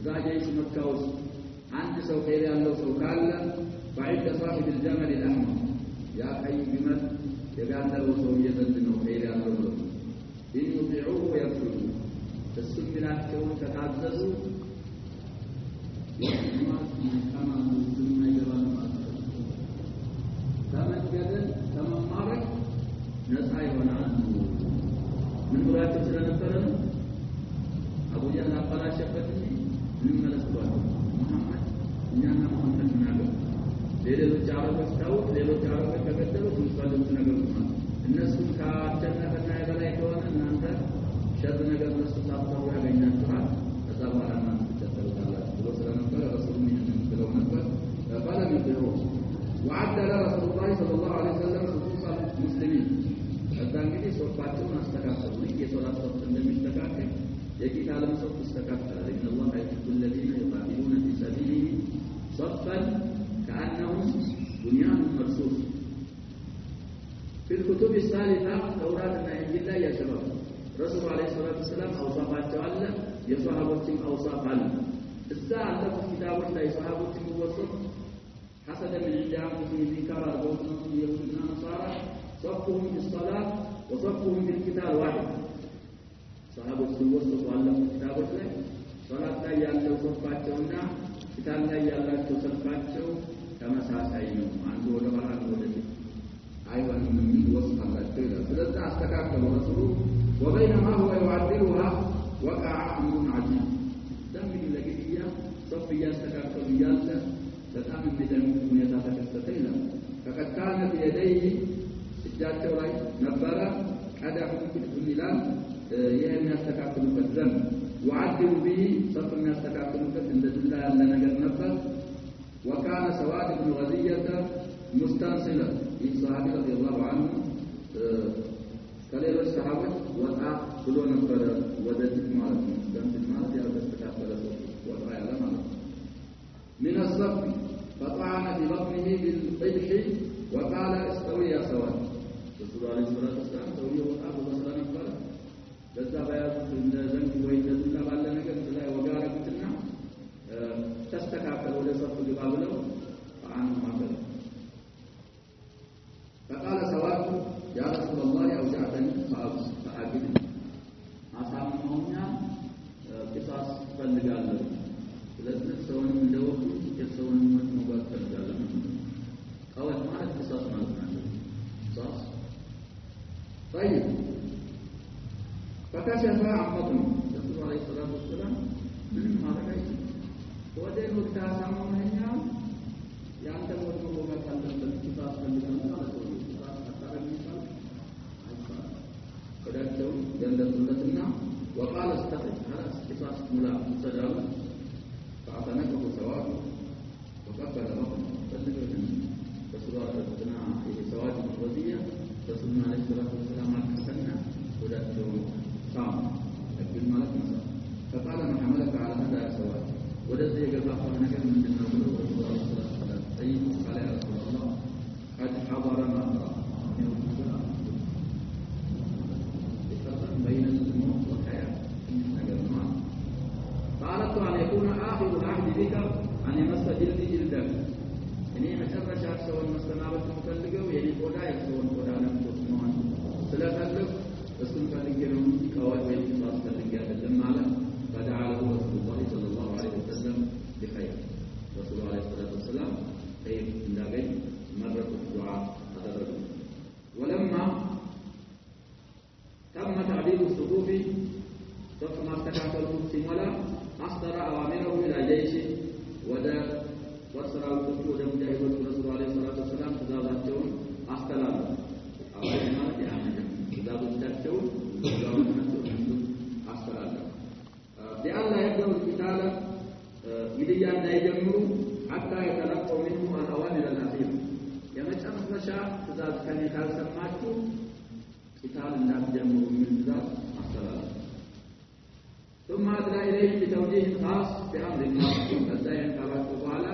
ذا جيش مكة عند سو خير الله سو كالا فعند صاحب الجمل الأحمر يا أي جمل يقال له سو يزدنه خير الله إن يطيعوه ويكفروا السنبلاتهم تتعززوا كما سنة جبال تمجد تممارك نسعي ይነግራቸው ስለነበረ ነው አቡ ጀህል አባላሸበት እንጂ ምን ማለት ነው መሐመድ እኛና መሐመድ ምናገር ሌሎች አረቦች ታውት ሌሎች አረቦች ተከተሉት ሙስሊሞች ነገር ነው እነሱን ካጨነቀና የበላይ ከሆነ እናንተ ሸር ነገር መስጠታቸው ያገኛችኋል ከዛ በኋላ እናንተ ተከተሉታላችሁ ብሎ ስለነበረ ረሱሉም ይህንን ብለው ነበር فلم يطيعوه وعدل رسول الله صلى الله عليه وسلم خصوص المسلمين حتى እንግዲህ ሶፋቸውን አስተካከሉ የሶላት ሶፍ እንደሚስተካከል የቂታለም ሶፍ ይስተካከላል ان الله يحب الذين يقاتلون في سبيله صفا كانهم بنيان مرصوص في الكتب الثالثه توراة وانجيل لا يا شباب رسول عليه الصلاه والسلام اوصافاቸው አለ የሷሃቦችም አውሳፍ አለ እዛ አለፉ ኪታቦች ላይ ሷሃቦችም ወሰፉ حسب من عند أنفسهم ذكر الرسول يهود النصارى صفهم في الصلاة وصفهم في القتال واحد صحابة الوسط وعلم الكتابة له صلاة لا يالله صفاتهنا قتال لا يالله صفاته كما ساسعينه عنده ودبر عنده ودبر أيضا من وصف الله تعالى فلذا استكاكل رسوله وبينما هو يعدلها وقع أمر عجيب دمه لقيتيا صفيا استكاكل يالله በጣም የሚደንቅ ሁኔታ ተከሰተ ይላል فقد كان في يديه እጃቸው ላይ ነበረ ቀዳሁ ይላል የሚያስተካክሉበት ዘንድ وعدلوا به صف የሚያስተካክሉበት እንደዚህ ያለ ነገር ነበር وكان سواد بن غزية مستنصلا الصحابي رضي الله عنه ከሌሎች ሰሃቦች ወጣ ብሎ ነበር ወደዚህ ማለት ነው እንደዚህ ማለት ያው ተስተካከለ ወጣ ያለ ማለት من الصف فطعن في بطنه بالقدح وقال استوي يا سواد رسول الله صلى الله عليه وسلم توي وقع بصلا نبر በዛ ባያዙት እንደ ዘንግ ወይ እንደዛ ባለ ነገር ላይ ወጋረኩትና ተስተካከለ ወደ ሰፍ ግባ ብለው አን ማበል فقال سواد يا رسول الله اوجعتني فاجد አሳምነውኛ ቅሳስ ፈልጋለሁ ስለዚህ ሰውን እንደወጡ የሰውን መጥሞት ፈልጋለሁ አወጥ ማለት ቅሳስ ማለት ነው ቅሳስ طيب فكشف عن بطنه رسول الله صلى الله عليه وسلم من ما رأيت ودين وتاسمعنا ያንተ ወጥቶ ወጋት አለበት ቅሳስ ፈልጋለሁ ማለት ነው ቅሳስ አጣረሚሳል አይባል ወዳቸው ገለጹለትና وقال استخرج خلاص قصاص ملا صداو فاعتنقه سواد وقبل بطنه فلنقل رسول الله في سواد الوزية رسول الله عليه الصلاة والسلام حسنا ولاته صام أكبر مالك مساء فقال ما حملك على هذا يا سواد ولذا يقول أخوة نقل من جنة رسول الله صلى الله عليه وسلم أيه قال يا رسول الله قد حضر ما أرى بين الموت والحياة فأردت أن يكون آخر العهد بك أن يمس جلدي جلدك يعني أشرش أكسو المستنابة مفلقه يعني قولا يكسو قولا نفسه سنوان سلا فلق بسكن فلقهم كواد بيت صاص فلقيات الجمالة فدعا له رسول الله صلى الله عليه وسلم بخير رسول الله عليه الصلاة والسلام خير من ذلك مرة الدعاء هذا الرجل ولما تم تعديل الصفوف ثم استكاكل سمولا أصدر أوامره إلى جيشه ودا وصرا وقفوا لمجاهد رسول الله عليه الصلاة والسلام تزاوجون أستلام أوامره يعني تزاوجون أستلام لأن يبدأ القتال إليا لا يجمعوا حتى يتلقوا منه الأوامر الأخيرة يمشأ مشاء تزاوج كان يتعلم معكم قتال لا تجمعوا من ذات الصلاة ثم أدلى إليه بتوجيه خاص بأمر الله فالدائم كبات وقالا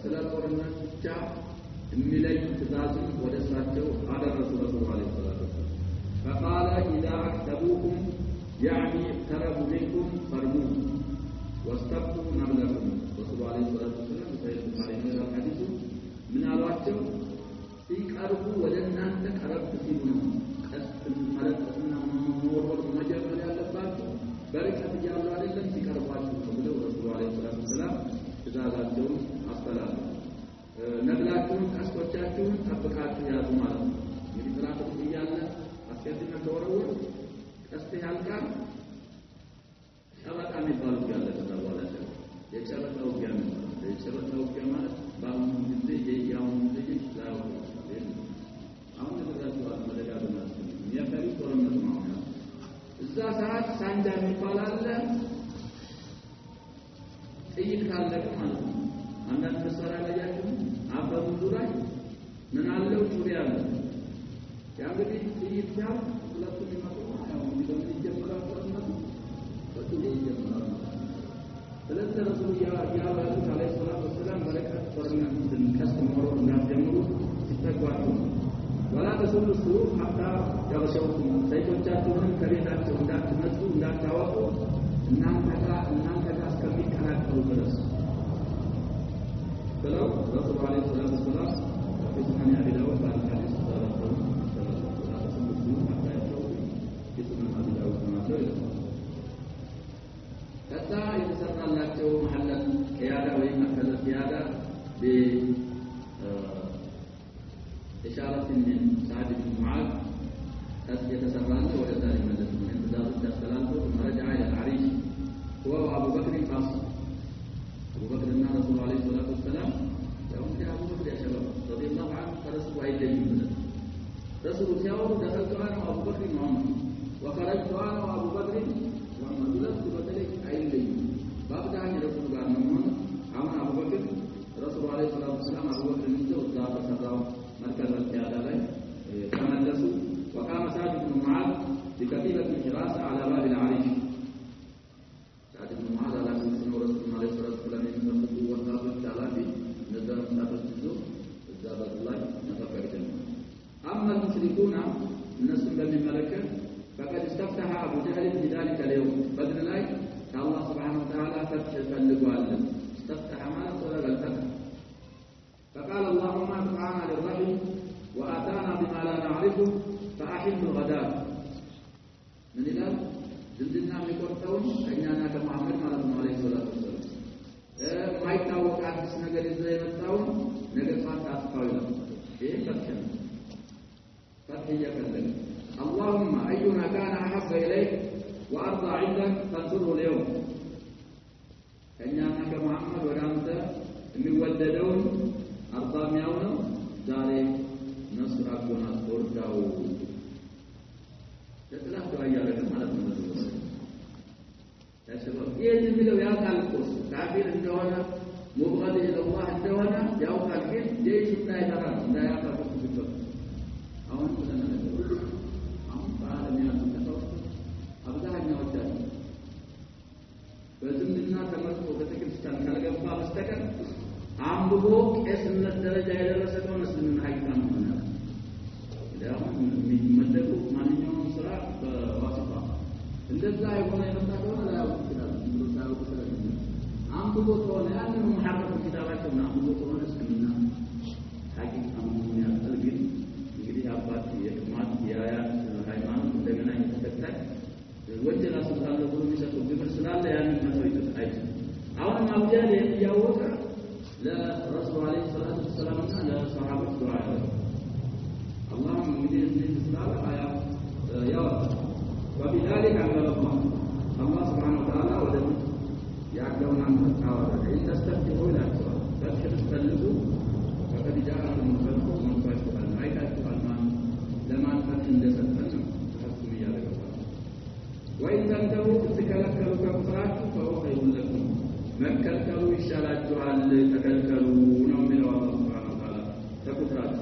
صلاة الناس جاء إملي تزاز ودساته على الرسول صلى الله عليه وسلم فقال إذا أكتبوكم يعني اقتربوا منكم فرموه واستبقوا نبلكم رسول الله عليه الصلاة والسلام سيد عليه الحديث من الوقت ሲቀርቡ ወደናንተ ቀረብ ሲሉ ነው ቀስትና መወርወር መጀመር ያለባችሁ በርቀት ያሉ አይደለም ሲቀርባችሁ ነው ብለው ረሱል አለይሂ ሰላም ትእዛዛቸውን አስተላለፉ ነብላችሁን ቀስቶቻችሁን ጠብቃችሁ ያዙ ማለት ነው እንግዲህ ጥራቱ ይያለ አስከትነ ተወረወሩ ጠመንጃ የሚባል አለ ጥይት ካለቀ ማለት ነው አንዳንድ መሳሪያ ላይ ያለው አበቡ ላይ ምን አለው ጩቤ አለ ያንግዲህ ጥይት ያው ሁለቱም ይመጣው ያው እንደምን ይጀምራል ጦርነቱ በጥይት ይጀምራል ስለዚህ ረሱል ያባሉ አለይሂ ሰላቱ ወሰለም በረከት ጦርነትን ከስተመሩ እንዳጀምሩ ሲተጓሉ ወላ ተሰሉሱ ሐታ ያበሸውኩም ሰይፎቻቸውን ከቤታቸው እንዳትመጡ እንዳታወጡ እናንተ ጋር እስከሚቀላቀሉ ድረስ ብለው ረሱል አለይሂ ሰላቱ ወሰለም በሱናን ያቢዳው ባልካሊስ ተረፈው ወላ ተሰሉሱ ሐታ ያበሸውኩም በሱናን ያቢዳው ተናገሩ ከዛ የተሰራላቸው መሐለት ቂያዳ ወይ መከለ ቂያዳ إشارة من سعد بن معاذ يتسرعن ولذا يملك من انتظار التسلالته ثم رجع إلى العريش هو وأبو بكر خاصة أبو بكر أن رسول الله عليه الصلاة والسلام يوم في أبو بكر يا شباب رضي الله عنه فرسل وعيد من رسول سيوم دخلت أنا وأبو بكر وعمر وخرجت أنا وأبو بكر وعمر ولست بذلك عيد فأبدأ أن رسول الله عمر أبو بكر رسول الله عليه الصلاة والسلام أبو بكر منه وضعف سرعه مركز القيادة تملسوا وقام سعد بن معاذ بكتيبة حراسة على باب العريش سعد بن معاذ على سنة رسول الله عليه الصلاة والسلام ينفذوا وصاب الثلاثي نزل مستقبل الجزء الزابط الله نفكر جنة أما المشركون الناس من ملكة فقد استفتح أبو جهل في ذلك اليوم بدر الله الله سبحانه وتعالى فتح فلقوا استفتح مالا صلى الفتح فقال اللهم ادعنا للرحم وآتانا بما لا نعرفه فأحل الغداء من الآن زلزلنا ميقرطون أننا كمحمد عليه الصلاة والسلام ما يتاوق عدس نقر إزاي متاون نقر فاتح أسقاولا إيه فتح يكلم اللهم أينا كان أحب إليك وأرضى عندك فانصره اليوم أننا كمحمد ورامت የሚወደደውን አርባሚያው ነው ዛሬ ነስራ ቆናት ወርዳው ለጥላቸው ያያረገ ማለት ነው ያሰበው ይሄን ብለው ያቃልቁስ ካፊር እንደሆነ ሙብገድ ኢላላህ እንደሆነ ያውቃል ግን ጀይሽ እንዳይተራ እንዳያጣቁት ይፈል አሁን ስለነገሩ አሁን ባለሚያ ተተውት አብዛኛው ወጣት በዝምድና ተመርጦ በተክርስቲያን ካልገባ በስተቀር አንብቦ ቄስነት ደረጃ የደረሰ ነው መስልምና አይታም ነው ለአሁን የሚመደቡ ማንኛውም ስራ በዋስፋ እንደዛ የሆነ የመጣው ነው ያው ይችላል ብሎ ታውቁ ስለዚህ አንብቦ ተሆነ ያንን መሐረፍ ኪታባቸው ነው አንብቦ ተሆነ እስልምና ሐቂቃ ምን ያጥል ግን እንግዲህ አባት የቅማት የአያት ሃይማኖት እንደገና የተተከለ ወንጀል አስታለው ብሎ የሚሰጠው ግብር ስላለ ያንን መተው ይተጣይ አሁን ማብጃል ያወቀ ለረሱል አለይሂ ሰላቱ ወሰለም እና ለሰሃቦች ዱዓ ያደረገ اللهم እንግዲህ ስላለ አያ ያወጣ وبذلك امر الله سبحانه وتعالى ወደ ያለውን አንተታው إن تستفتحوا إلى الصلاة فتحتلوا فقد جاءكم الفتح من فتح المعيدة والمان لما فتح እንደሰጠን ተሐክም ያደረገ وإن تنتهوا تتكلكلوا كفراتكم فهو خير لكم መከልከሉ ይሻላችኋል ተከልከሉ ነው የሚለው አላህ Subhanahu Wa Ta'ala ተኩፍራት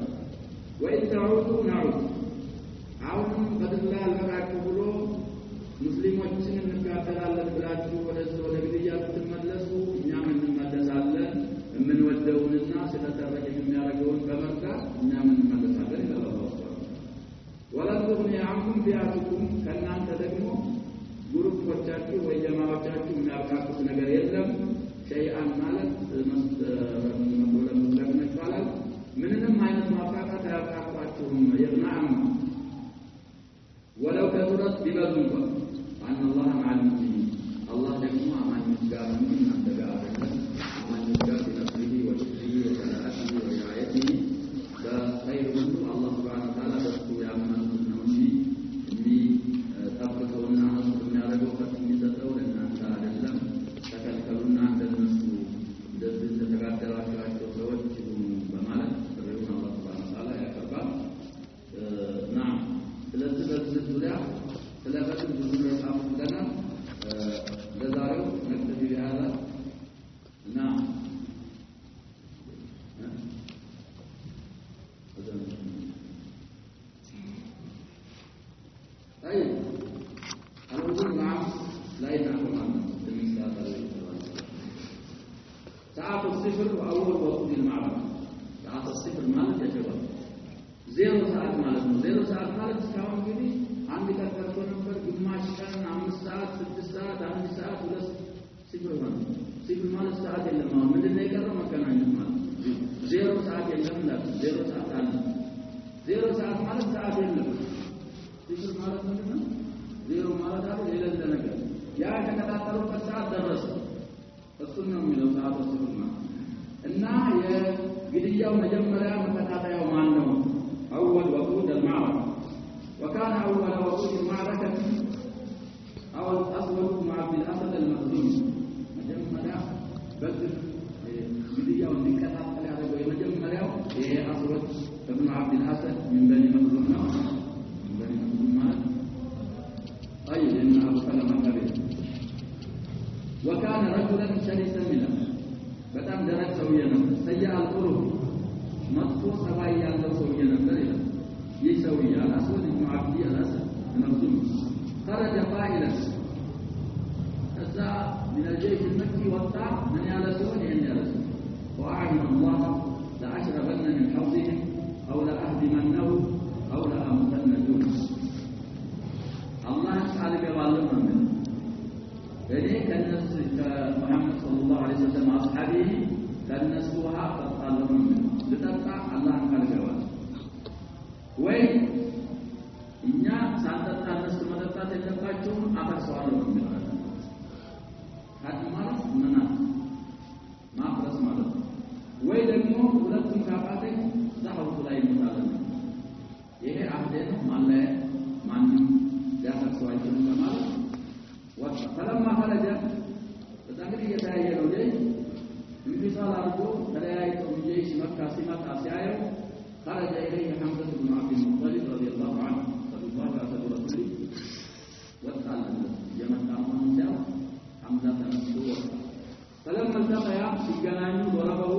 وإن تعودوا نعود አሁን በድላ አልበቃችሁ ብሎ ሙስሊሞችን እንካተላለን ብላችሁ ወደ ግድያ ብትመለሱ እኛም እንመለሳለን የምንወደውንና ስለተረከ የሚያደርገውን በመርዳት እኛም እንመለሳለን ይላል አላህ Subhanahu ولا تغني عنكم فئاتكم ከእናንተ ደግሞ ግሩፖቻችሁ ወይ ጀማዓዎቻችሁ የሚያርቃቁት ነገር የለም ሸይአን ማለት መስለም ይባላል ምንንም አይነት ማፋቃት አያቃቋችሁም ይግናም ወለው ከቱረት ቢበዙም አን አላህ مع المؤمنين الله ደግሞ አማኞች ጋር ነው እናንተ ጋር አይደለም አማኞች ጋር በነፍሲሂ ወሽሂ ወሰላአቲሂ ወያየቲሂ በኸይር ሁሉ አላህ Subhanahu Wa Ta'ala በሱ ያመኑት ነው እንጂ ጠብቀውና የሚያደርገው ከሚሰጠው ለእናንተ አይደለም ተከልከሉና እንደነሱ እንደዚህ ተጋደራቸው ሰዎች በማለት ጥሪውን አላህ Subhanahu Wa Ta'ala ያቀርባል ስለዚህ በዚህ ዙሪያ ስለበትን ብዙ ነው طيب الوضوء نعم لا يتعلم عنه من ساعة الصفر وأول وقت المعركة ساعة الصفر مالك يا شباب زيرو ساعة مالك زيرو ساعة مالك سكاون كذي عندك أكثر نمبر جمعة كان 5 ساعات 6 ساعات 5 ساعات ولا صفر مالك صفر مالك ساعات اللي ما من اللي يقرأ ما كان عنده مالك زيرو ساعات اللي لا زيرو ساعات عنده زيرو ساعات مالك ساعات اللي صفر مالك منه زيرو مالك هذا إلى الدنيا يا كذا تروح الساعة درس السنة من الساعة الصفر مالك النا يا قديا مجمرة مفتاحة يوم عنه أول وقود المعركة وكان أول وقود المعركة أو الأسود مع عبد الأسد المخزومي مجمرة بدر قديا ونكتة على مجمرة أسود ابن عبد الأسد من بني مخزوم من بني مخزوم أي لأن أبو سلمة كبير وكان رجلا شرسا منه በጣም ደረቅ ሰውዬ ነው ሰያ አልቁሩ መጥፎ ሰባይ ያለው ሰውዬ ነበር ይላል ይህ ሰውዬ አልአስወድ ኢብኑ አብዲ አልአስድ መክዙም خرج قائلا ከዛ من الجيش المكي وطع من ያለ ሲሆን ይሄን ያለ وأعلم الله لأشربن من حوضهم أو لأهدمنه أو لأمتن دونه الله تعالى يبالغ منه يعني كالناس محمد صلى الله عليه وسلم أصحابه كالناس وها تطالب منه لتطع الله قال جواب وين إننا سانتطع الناس مدطع تلقاتهم أخر سؤال من هذا هذا مالس منات ما أفرس مالس وين لكم ولدتم كافاتك ضحوا سلاي مطالب ይሄ አህደን ማለ ማንም ያፈርሰው አይችልም ማለት فلما خرج فتنقل يتهيأ له انفصال أرضه فلايته من جيش مكة سمة أسيائه خرج إليه حمزة بن عبد المطلب رضي الله عنه صلى الله عليه وسلم واتقال يمن أمام سياء حمزة نفسه فلما التقيا في جنانه ضربه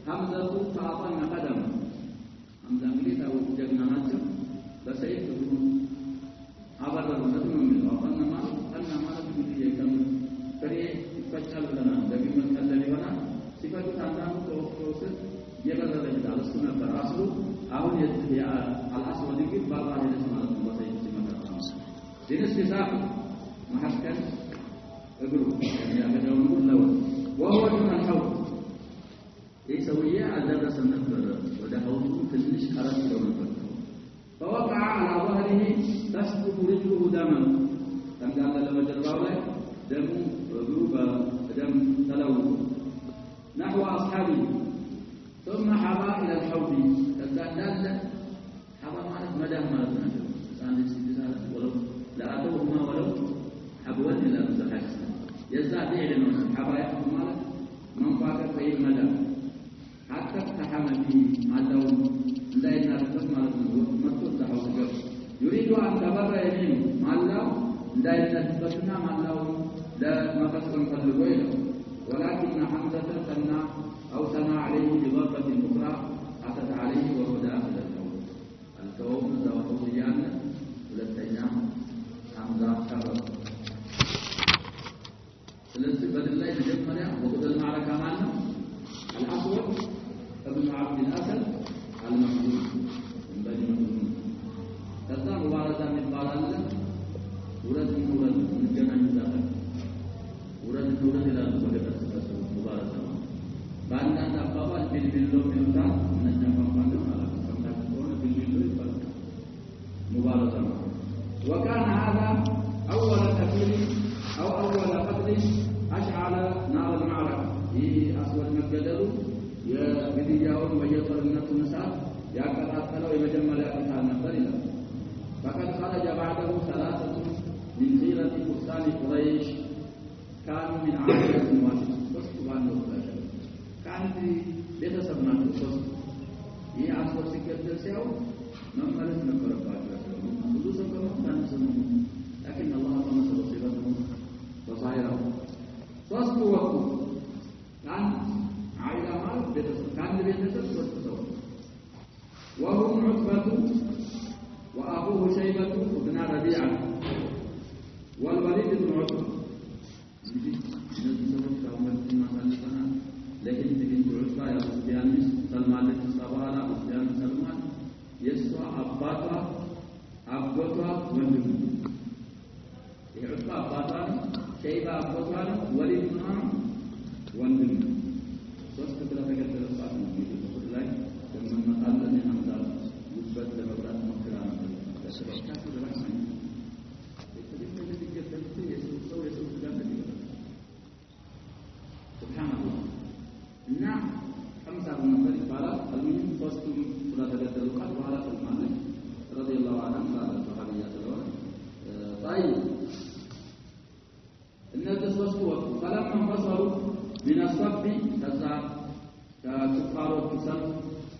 حمزة فأطن قدمه حمزة مليته جنانته فسيده أبدا ونزم من وطن ما أن ما نبي يكمل فري فجأة لنا لكن من الذي هنا صفة تندام توصل يبدأ ذلك على السنة براسه أو يتبع الأصل ذيك بعض أهل السنة وسيد سمة الرسول دين استثاب محكم أقول يعني أبدا ونقول له وهو من الحوض يسويه على درس النفر وده حوض تلمش خرج له النفر فوقع على ظهره تسقط رجله دما تنقال لما جربوا له دم وذوب دم تلوث نحو أصحابه ثم حبى إلى الحوض تزداد حبى مالك مدى مالك نجد ولو لا أتوهما ولو حبوا إلى مسحك يزداد إعلم حبى يحب مالك من فاك فيه مدى حتى اقتحم فيه عدو لا ينال مالك مكتوب تحوض يريد أن تبر يمينه مع الله لا يتبتنا مع الله لا مقصد قلبه ولكن حمزة ثنى أو ثنى عليه بضربة أخرى أتت عليه وهو داخل الكوم ذو جانب ولتيام حمزة كبر ስለዚህ በድላይ መጀመሪያ ወደ ማዕረካ ማለት ነው الأسود ابن عبد الأسد المخزوم من بني مخزوم ከዛ ሙባረዛ የሚባል አለ ውረድ እንገናኝ ዛሬ ውረድ ይላሉ በገጠር ተሰብስበው ሙባረዛ በአንዳንድ አባባል ቢልቢሎ ይሉታል እነኛ ቋንቋ ነው አላውቅም ሆነ ቢልቢሎ ይባላል ሙባረዛ وكان هذا أول قتل أو أول قتل أشعل نار المعركة في أسود مجدل يبديهم ويطرنة النساء يقتلوا يمجمل قتال نفر فقد خرج بعده 3 من خيرة فرسان قريش كانوا من عائلة واحدة سبحان الله كانت ቤተሰብና ክርስቶስ ይህ አስወር ሲከተል ሲያው መመለስ ነበረባቸው ብዙ ሰው ከመጣን ሰው لكن الله تمسك بصيرته وصائره ሶስቱ ወቅቱ ካን አይላ ማለት ቤተሰብ ካን ቤተሰብ ሶስት ሰው وهم عتبة وأبوه شيبة وابن ربيعة والوليد بن عتبة لكن بنت عتبة يا سفيان سلمان الصباح سفيان سلمان يسوع أباطا أبوطا وندم عتبة أباطا شيبة أبوطا وليد بن وندم ሶስት ተከታታይ ተለፋት ነው የሚሉት ላይ ለምን መጣለን ያንዳል ውበት ለመብራት ሞክራ ነበር ተሰባስታቱ ለማን የተደረገ ይገደልኩ የሰው ጋር ነው ሱብሃንአላህ እና ከምሳሩ ነበር ይባላል አልሙሂም ሶስቱም ስለተገደሉ ቃል በኋላ ሰልማን ረዲየላሁ ዐንሁ ማለት ሰሃቢያ ስለሆነ طيب እነዚህ ሶስቱ ወጡ فلما انفصلوا من الصف كذا كفارو كسل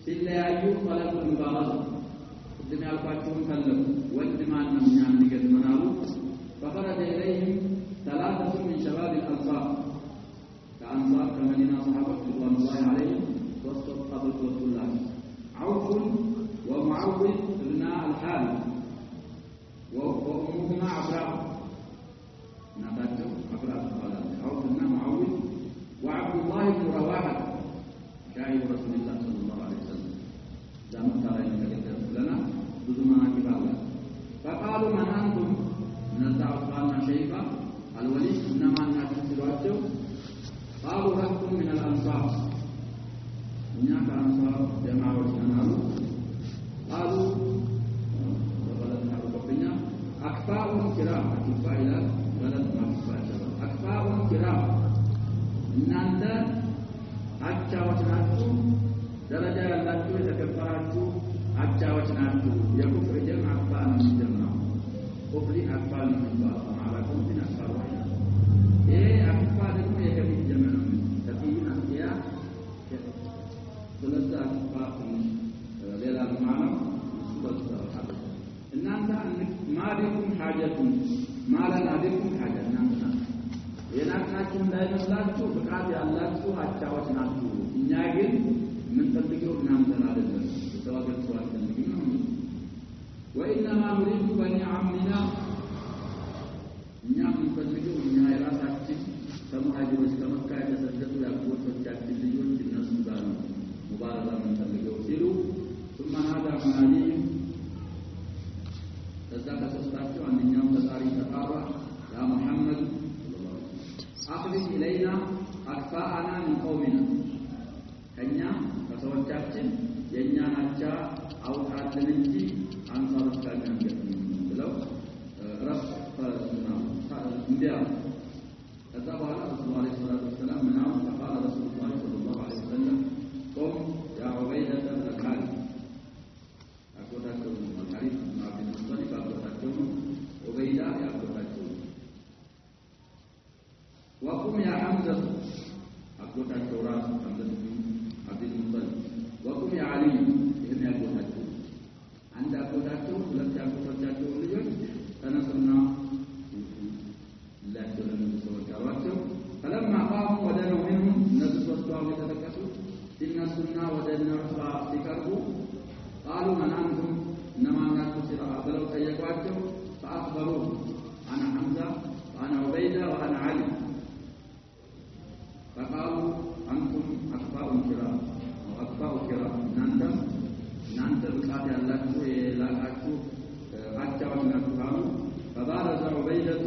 ሲለያዩ طلب المبارزة قدم ያልኳቸውን ፈለጉ ወንድ ማን ነው እኛን ንገድመናሉ فخرج إليهم ثلاثة من شباب الأنصار كأنصار كمدينة صحابة رضوان الله عليهم وسط قبل رسول الله عوف ومعوذ بن الحارث وأمهما عفراء نباتهم عفراء قال عوف بن معوذ وعبد الله بن رواحة شاهد رسول الله صلى الله عليه وسلم زمن ترى لنا بدون كبار فقالوا من أنتم نزع قالنا شيخا الوليد إنما الناس سواته قالوا رهط من الأنصار هناك أنصار جماعة وشنالو قالوا أكفاء كرام أكفاء إلى بلد ما أكفاء شباب أكفاء كرام እናንተ አቻዎች ናችሁ ደረጃ ያላችሁ የተከበራችሁ አቻዎች ናችሁ የኩፍር ጀማ አፋን ጀማ ኩፍሪ አፋን ነው ማለትም ግን አፋን ነው ይሄ አፋን ደግሞ የከፊት ጀማ ነው ከፊት አንዲያ ስለዛ አፋን ሌላ ማለት እናንተ ማዲኩም ሐጀቱን ማለና ዲኩም ሐጀ እናንተ የናቅናችሁ እንዳይመስላችሁ ፍቃድ ያላችሁ አቻዎች ናችሁ እኛ ግን ምን ፈልገው እናንተን አይደለም ተዋገር ሰዋል ነው ወኢንማ نريد بني عمنا እኛ ምን ፈልገው እኛ የራሳችን ተማሪዎች ከመካ የተሰደዱ ያቆቶቻችን ልጆች እነሱ ጋር ነው ሙባረዛ ምን ፈልገው ሲሉ ثم هذا منادي ከዛ ከሶስታቸው አንደኛው ተጣሪ ተጣራ ያ መሐመድ أخرج إلينا أكفاءنا من قومنا كنيا فسوچاችን የኛን አቻ አውጣልን እንጂ አንሳሮቻችን ብለው ረፈና እንዲያ ከዛ በኋላ ረሱላህ ሰለላሁ ዐለይሂ ወሰለም ምናው ተቃለ ረሱላህ ሰለላሁ ዐለይሂ ወሰለም ቆም ያ ዑበይዳ ተልካል አቆታቸው ማካሪ ማብን ሰለላሁ አቆታቸው ዑበይዳ ያቆታቸው وقم يا حمزة أقول التوراة حمزة بن عبد المطلب وقم يا علي إن أقول التوراة عند أقول التوراة لم تأقول التوراة أنا صرنا لا تلم التوراة فلما قاموا ودنوا منهم نزل وصلوا وتذكروا إن السنة ودنا فذكروا قالوا من أنتم إنما الناس سرعة بلو تيقواتهم فأخبروه أنا حمزة وأنا عبيدة وأنا علي فقالوا أنتم أكفاء كرام وأكفاء كرام نانتم بقات الله لاكاكو أجاوا من القرآن فبارز عبيدة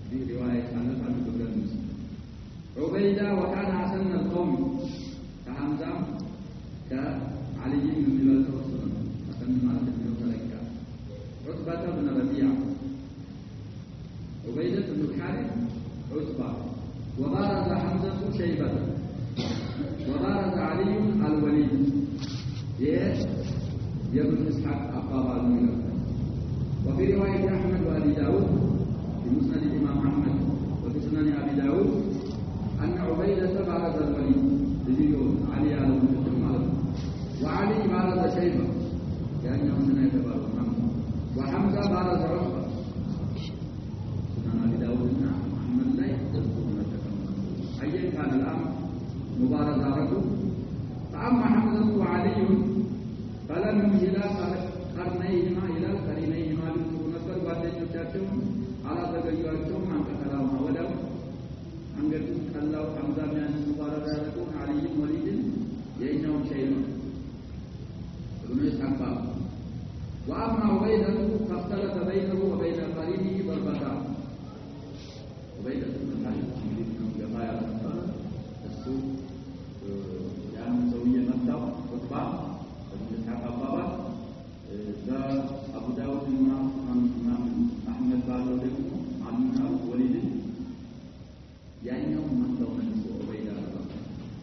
في رواية أنس عن بكر المسلم عبيدة وكان أحسن القوم كحمزة كعلي بن أبي طالب أحسن ما تلك عتبة بن ربيعة عبيدة بن الحارث عتبة وبارز حمزة شيبة وبارز علي الوليد يبن إسحاق أقاب المنى وفي رواية أحمد وأبي داود في مسند الإمام أحمد وفي سنن أبي داود أن عبيدة بارز الوليد يقول علي الوليد وعلي بارز شيبة كأنه سنة يتبارز حمزة وحمزة بارز عتبة سنن أبي داود أحمد لا يحترقون أيا كان الأمر مبارزة رجل فأما حمزة وعلي فلم يمهلا قرنيهما إلى قرينيهما ያገዩአቸው አንቀላው ወዳው አንገቱ ቀላው ሐምዛም ያንን ሙባረክ ያደረጉ አልይም ወሊድን የኛው ሸይ ነው ابن اسحاق واما عبيده فاختلف بينه وبين قرينه ضربتان عبيده بن الحارث من جماعه الانصار السوق يعني سويه مكه خطبه ابن اسحاق بابا ذا ابو داود امام احمد قالوا له عمنا وليد يعني يوم مكه عبيده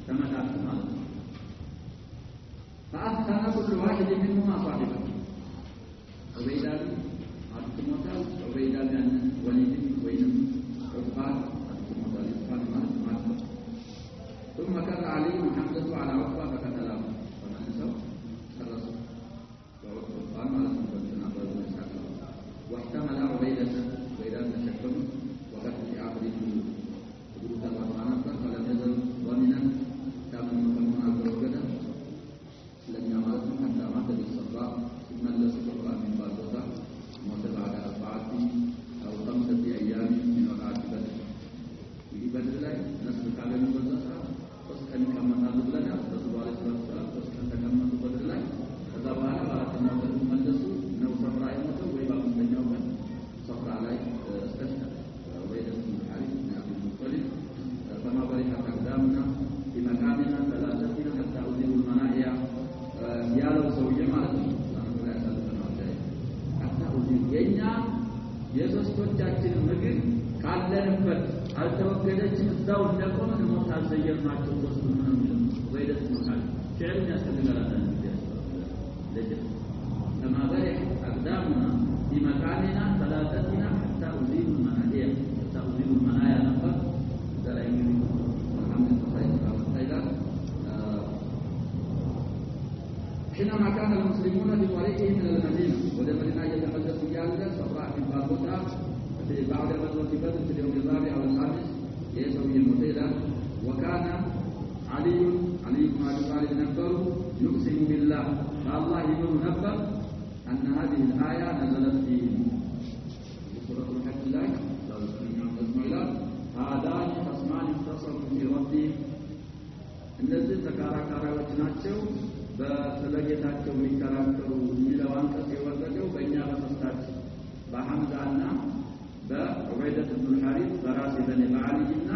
كما تعلمون فأثنى كل واحد منهما صاحبه عبيدة أتموتال عبيدة بن وليد وين عثمان أتموتال عثمان ثم كان علي وحمزة على عقبة فقتلاه فمن سوى الرسول وعثمان على سنة واحتمل عبيدة بن شكم وقد في آخره حدوث الأطعام فلم يزل ضامنا كما مكمنا الزوجة لم يمارس حتى مات بالصفراء ثم لس القرآن من بعضها موت بعد 4 أو 5 أيام من وقعة بدر في بدر لا نسل كامل بالزسرة وسكن كما نقول لنا رسول الله صلى الله عليه وسلم وسكن كما بدر لا كذا بعد موت الملس نو صفراء موت ويبقى من يوم صفراء لا استشهد وبين بن الحارث بن عبد المطلب فما برئ أقدامنا في مكاننا 3 حتى أزيل المنايا ያለው ሰውዬ ማለት ነው ለምን ያሳልፈናል አታውጂ የኛ የሶስቶቻችን ምግብ ካለንበት አልተወገደችም እዛው እንደቆመ ሞት አልዘየርናቸው ወስዱ ነው ወይ ደስ ይላል ሸርም ያስፈልጋል ለጀ كما برئ أقدامنا في مكاننا 3 حتى أزيل المنايا نفر ذلك محمد صلى الله عليه وسلم حينما كان المسلمون في طريقهم الى المدينه ولمدينه يتقدس جالدا صفاء من بابوتا في بعد غزوه بدر في اليوم الرابع او الخامس يسوي المطيله وكان علي بن ابي طالب نبر يقسم بالله فالله يقول نبر ان هذه الايه نزلت فيهم سوره الحج الله هذان خصمان اختصموا في ربهم እነዚህ ተካራካሪዎች ናቸው በስለጌታቸው የሚከራከሩ የሚለው አንቀጽ የወረደው በእኛ በሶስታችን በሐምዛና በዑበይደህ ብን الحارث በራስ በኒ በዓሊና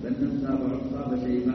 በነዛ በዑጥባ በሸይባ